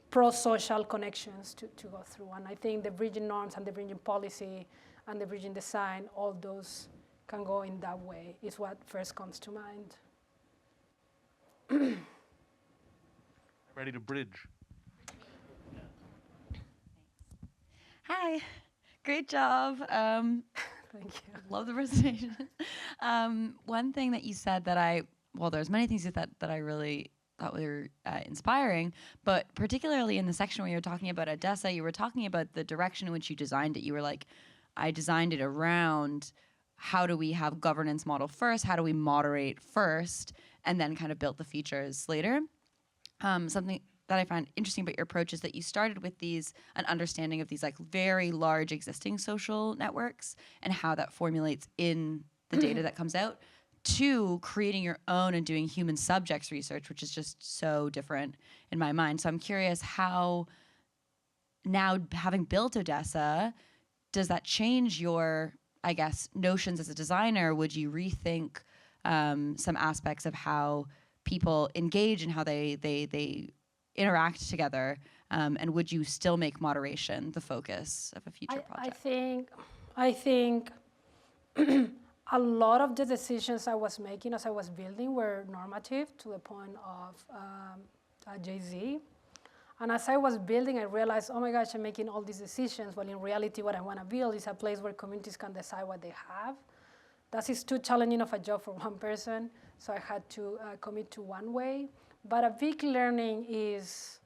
pro-social connections to go through. And I think the bridging norms and the bridging policy and the bridging design, all those can go in that way, is what first comes to mind. Ready to bridge. Hi, great job. Thank you. Love the presentation. One thing that you said that there's many things you said that I really thought were inspiring, but particularly in the section where you were talking about Odessa, you were talking about the direction in which you designed it. You were like, I designed it around how do we have governance model first, how do we moderate first, and then kind of built the features later. Something that I find interesting about your approach is that you started with an understanding of these like very large existing social networks and how that formulates in the data that comes out, to creating your own and doing human subjects research, which is just so different in my mind. So I'm curious how, now having built Odessa, does that change your, I guess, notions as a designer? Would you rethink some aspects of how people engage and how they interact together? And would you still make moderation the focus of a future project? I think a lot of the decisions I was making as I was building were normative to the point of Jay-Z. And as I was building, I realized, oh my gosh, I'm making all these decisions, when in reality what I want to build is a place where communities can decide what they have. That is too challenging of a job for one person, so I had to commit to one way. But a big learning is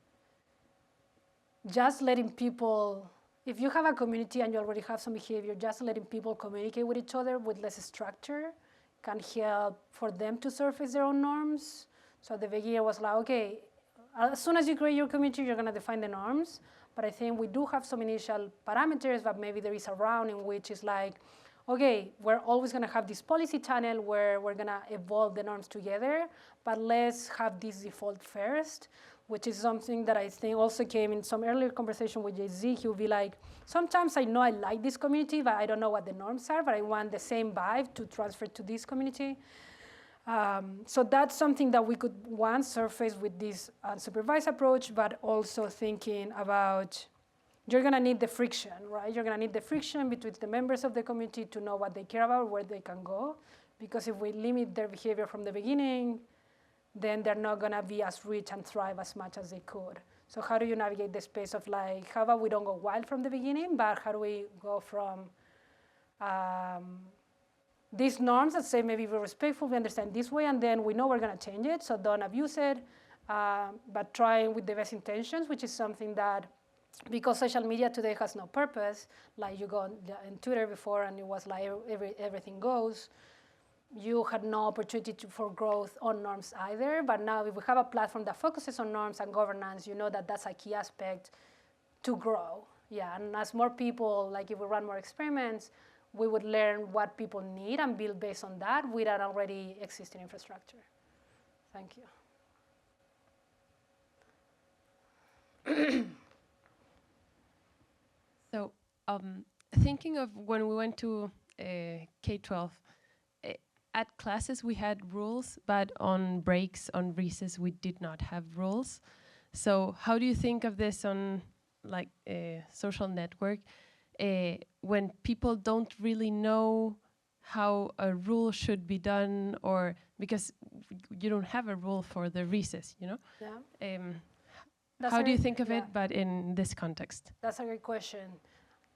just letting people, if you have a community and you already have some behavior, just letting people communicate with each other with less structure can help for them to surface their own norms. So at the beginning, I was like, okay, as soon as you create your community, you're going to define the norms. But I think we do have some initial parameters, but maybe there is a round in which it's like, okay, we're always going to have this policy channel where we're going to evolve the norms together, but let's have this default first, which is something that I think also came in some earlier conversation with Jay-Z. He would be like, sometimes I know I like this community, but I don't know what the norms are, but I want the same vibe to transfer to this community. So that's something that we could, one, surface with this unsupervised approach, but also thinking about, you're going to need the friction, right? You're going to need the friction between the members of the community to know what they care about, where they can go. Because if we limit their behavior from the beginning, then they're not going to be as rich and thrive as much as they could. So how do you navigate the space of like, how about we don't go wild from the beginning, but how do we go from these norms that say maybe we're respectful, we understand this way, and then we know we're going to change it, so don't abuse it, but try with the best intentions, which is something that, because social media today has no purpose, like you go on Twitter before and it was like everything goes, you had no opportunity for growth on norms either. But now if we have a platform that focuses on norms and governance, you know that that's a key aspect to grow. Yeah, and as more people, like if we run more experiments, we would learn what people need and build based on that with an already existing infrastructure. Thank you. So, thinking of when we went to K-12, at classes we had rules, but on breaks, on recess, we did not have rules. So how do you think of this on like a social network when people don't really know how a rule should be done, or because you don't have a rule for the recess, you know? Yeah. How do you think of it, but in this context? That's a great question.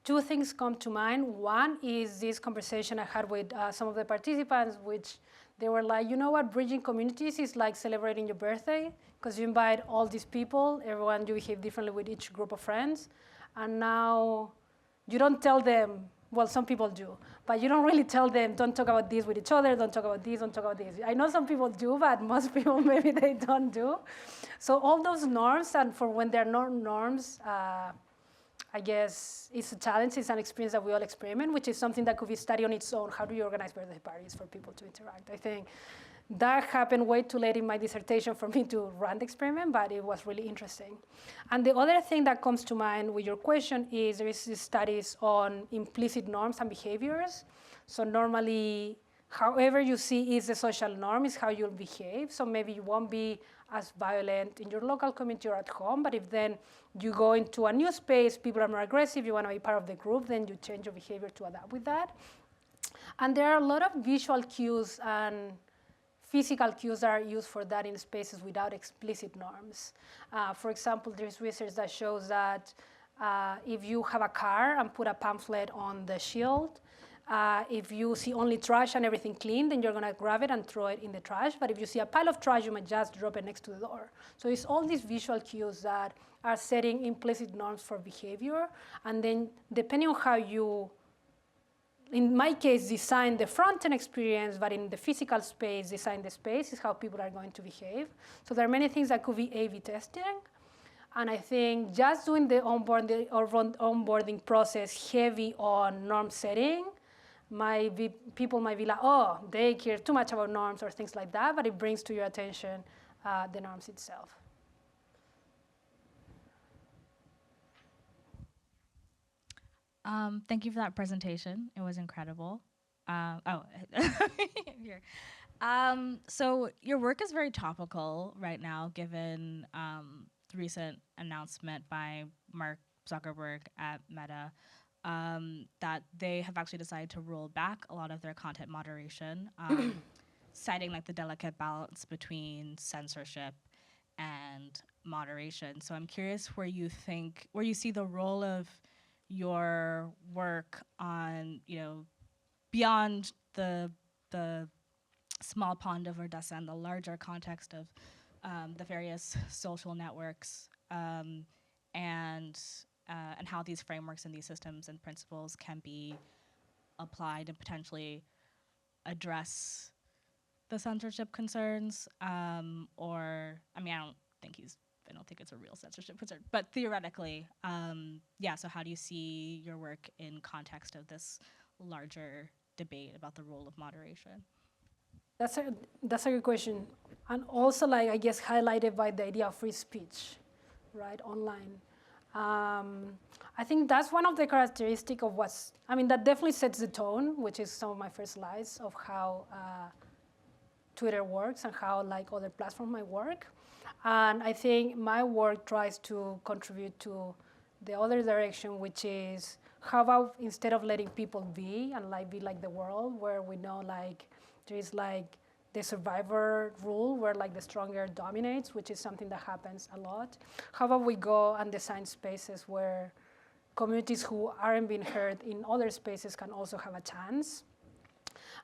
Two things come to mind. One is this conversation I had with some of the participants, which they were like, you know what, bridging communities is like celebrating your birthday, because you invite all these people, everyone, you behave differently with each group of friends, and now you don't tell them, well, some people do, but you don't really tell them, don't talk about this with each other, don't talk about this, don't talk about this. I know some people do, but most people maybe they don't do. So all those norms, and for when they're not norms, I guess it's a challenge, it's an experience that we all experiment, which is something that could be studied on its own. How do you organize birthday parties for people to interact? I think that happened way too late in my dissertation for me to run the experiment, but it was really interesting. And the other thing that comes to mind with your question is there is studies on implicit norms and behaviors. So normally, however you see is the social norm is how you'll behave. So maybe you won't be as violent in your local community or at home, but if then you go into a new space, people are more aggressive, you want to be part of the group, then you change your behavior to adapt with that. And there are a lot of visual cues and physical cues that are used for that in spaces without explicit norms. For example, there's research that shows that if you have a car and put a pamphlet on the shield, if you see only trash and everything clean, then you're going to grab it and throw it in the trash. But if you see a pile of trash, you might just drop it next to the door. So it's all these visual cues that are setting implicit norms for behavior. And then depending on how you, in my case, design the front-end experience, but in the physical space, design the space is how people are going to behave. So there are many things that could be A/B testing. And I think just doing the onboarding process heavy on norm setting, people might be like, oh, they care too much about norms or things like that, but it brings to your attention the norms itself. Thank you for that presentation. It was incredible. Here. So your work is very topical right now, given the recent announcement by Mark Zuckerberg at Meta that they have actually decided to roll back a lot of their content moderation, citing like the delicate balance between censorship and moderation. So I'm curious where you see the role of your work on, beyond the small pond of Odessa and the larger context of the various social networks and how these frameworks and these systems and principles can be applied and potentially address the censorship concerns, I don't think it's a real censorship concern, but theoretically, so how do you see your work in context of this larger debate about the role of moderation? That's a good question. And also, I guess, highlighted by the idea of free speech, right, online. I think that's one of the characteristics of that definitely sets the tone, which is some of my first slides of how Twitter works and how other platforms might work. And I think my work tries to contribute to the other direction, which is how about instead of letting people be and be like the world where we know there is the survivor rule where the stronger dominates, which is something that happens a lot. How about we go and design spaces where communities who aren't being heard in other spaces can also have a chance?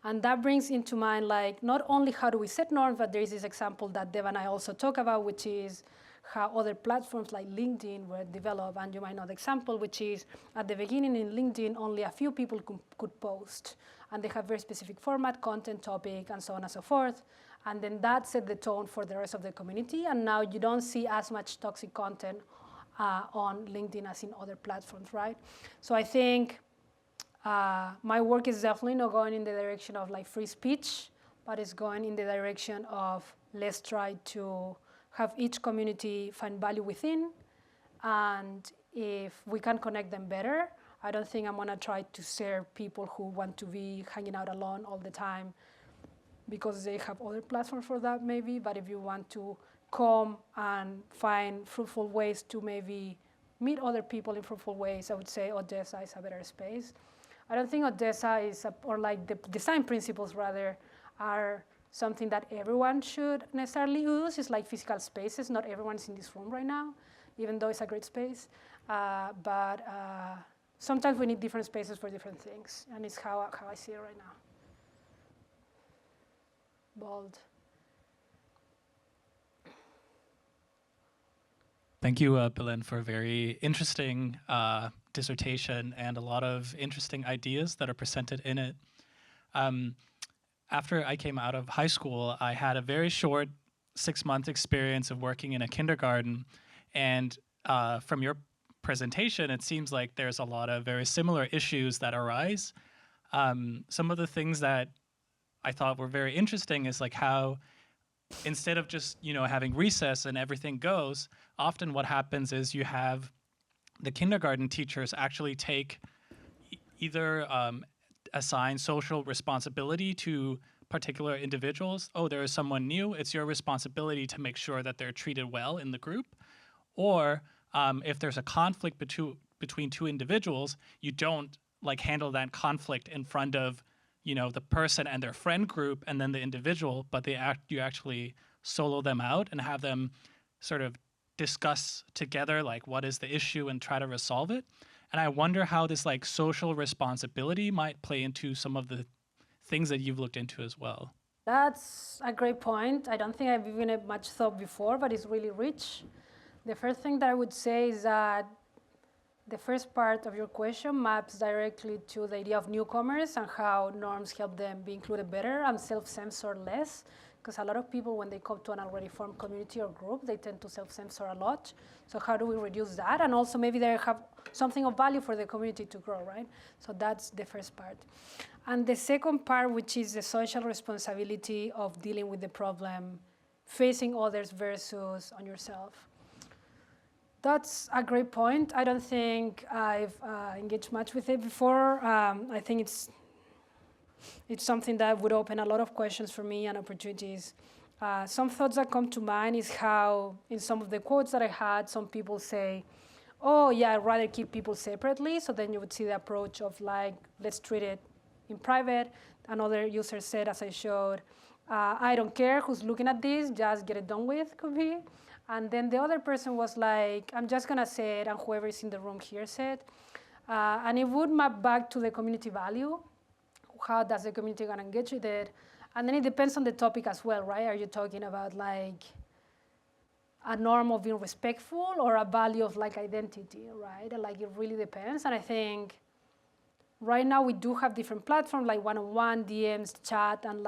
And that brings into mind not only how do we set norms, but there is this example that Deb and I also talk about, which is how other platforms like LinkedIn were developed. And you might know the example, which is at the beginning in LinkedIn, only a few people could post. And they have very specific format, content, topic, and so on and so forth. And then that set the tone for the rest of the community. And now you don't see as much toxic content on LinkedIn as in other platforms, right? So I think my work is definitely not going in the direction of free speech, but it's going in the direction of let's try to have each community find value within, and if we can connect them better, I don't think I'm gonna try to serve people who want to be hanging out alone all the time because they have other platforms for that maybe, but if you want to come and find fruitful ways to maybe meet other people in fruitful ways, I would say Odessa is a better space. I don't think Odessa is, or like the design principles rather, are something that everyone should necessarily use. It's like physical spaces. Not everyone's in this room right now, even though it's a great space. But sometimes we need different spaces for different things, and it's how I see it right now. Bold. Thank you, Belén, for a very interesting dissertation and a lot of interesting ideas that are presented in it. After I came out of high school, I had a very short 6-month experience of working in a kindergarten. And from your presentation, it seems like there's a lot of very similar issues that arise. Some of the things that I thought were very interesting is like how instead of just, having recess and everything goes, often what happens is you have the kindergarten teachers actually take either assign social responsibility to particular individuals. Oh, there is someone new. It's your responsibility to make sure that they're treated well in the group. Or if there's a conflict between two individuals, you don't handle that conflict in front of the person and their friend group and then the individual, but you actually solo them out and have them sort of discuss together what is the issue and try to resolve it. And I wonder how this social responsibility might play into some of the things that you've looked into as well. That's a great point. I don't think I've given it much thought before, but it's really rich. The first thing that I would say is that the first part of your question maps directly to the idea of newcomers and how norms help them be included better and self-censor less. Because a lot of people, when they come to an already formed community or group, they tend to self-censor a lot. So how do we reduce that? And also maybe they have something of value for the community to grow, right? So that's the first part. And the second part, which is the social responsibility of dealing with the problem, facing others versus on yourself. That's a great point. I don't think I've engaged much with it before. I think it's something that would open a lot of questions for me and opportunities. Some thoughts that come to mind is how, in some of the quotes that I had, some people say, oh, yeah, I'd rather keep people separately. So then you would see the approach of let's treat it in private. Another user said, as I showed, I don't care who's looking at this, just get it done with, could be. And then the other person was like, I'm just going to say it, and whoever is in the room hears it. And it would map back to the community value. How does the community going to engage with it? And then it depends on the topic as well, right? Are you talking about a norm of being respectful or a value of identity, right? It really depends. And I think right now we do have different platforms like one-on-one, DMs, chat, and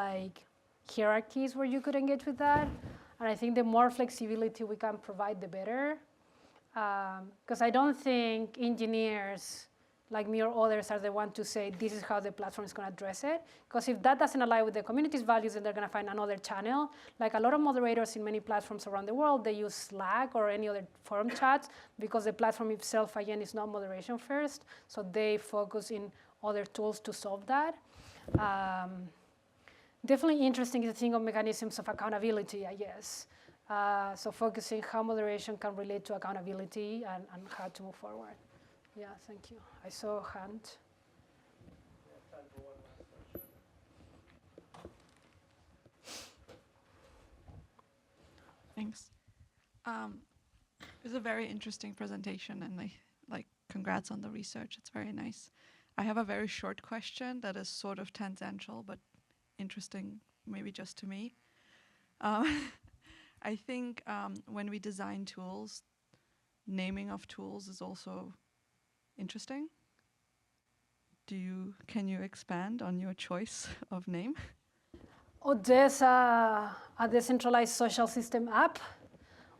hierarchies where you could engage with that. And I think the more flexibility we can provide, the better. Because I don't think engineers like me or others are the ones to say, this is how the platform is going to address it. Because if that doesn't align with the community's values, then they're going to find another channel. Like a lot of moderators in many platforms around the world, they use Slack or any other forum chats because the platform itself, again, is not moderation first. So they focus in other tools to solve that. Definitely interesting to think of mechanisms of accountability, I guess. So focusing how moderation can relate to accountability and how to move forward. Yeah, thank you. I saw a hand. Time for one last question. Thanks. It was a very interesting presentation, and congrats on the research. It's very nice. I have a very short question that is sort of tangential, but interesting, maybe just to me. I think when we design tools, naming of tools is also interesting. Can you expand on your choice of name? Odessa, a decentralized social system app,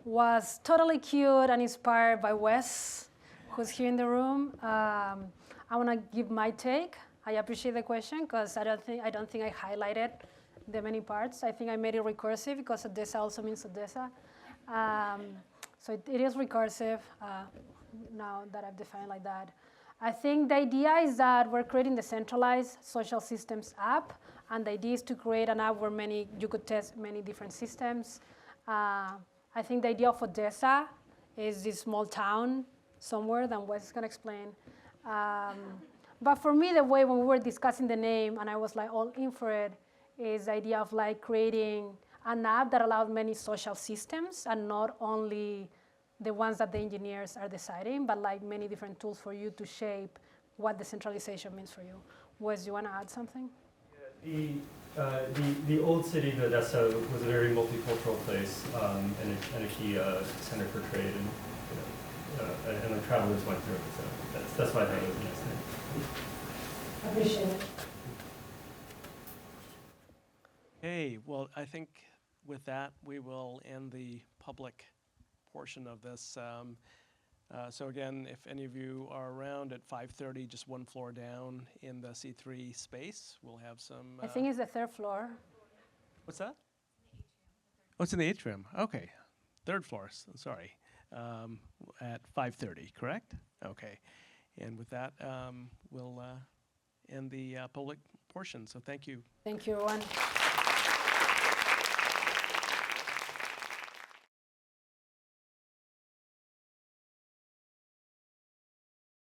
was totally cute and inspired by Wes, who's here in the room. I want to give my take. I appreciate the question because I don't think I highlighted the many parts. I think I made it recursive because Odessa also means Odessa. So it is recursive now that I've defined like that. I think the idea is that we're creating the centralized social systems app, and the idea is to create an app where you could test many different systems. I think the idea of Odessa is this small town somewhere that Wes is going to explain. But for me, the way when we were discussing the name and I was like all in for it, is the idea of like creating an app that allowed many social systems and not only the ones that the engineers are deciding, but like many different tools for you to shape what decentralization means for you. Wes, you want to add something? The old city of Odessa was a very multicultural place and a key center for trade, and the travelers went through it. So that's why I thought it was a nice name. Appreciate it. Okay, well, I think with that, we will end the public portion of this. So again, if any of you are around at 5:30, just one floor down in the C3 space, we'll have some... I think it's the third floor. What's that? Oh, it's in the atrium. Okay, third floor, sorry. At 5:30, correct? Okay, and with that, we'll end the public portion, so thank you. Thank you, everyone.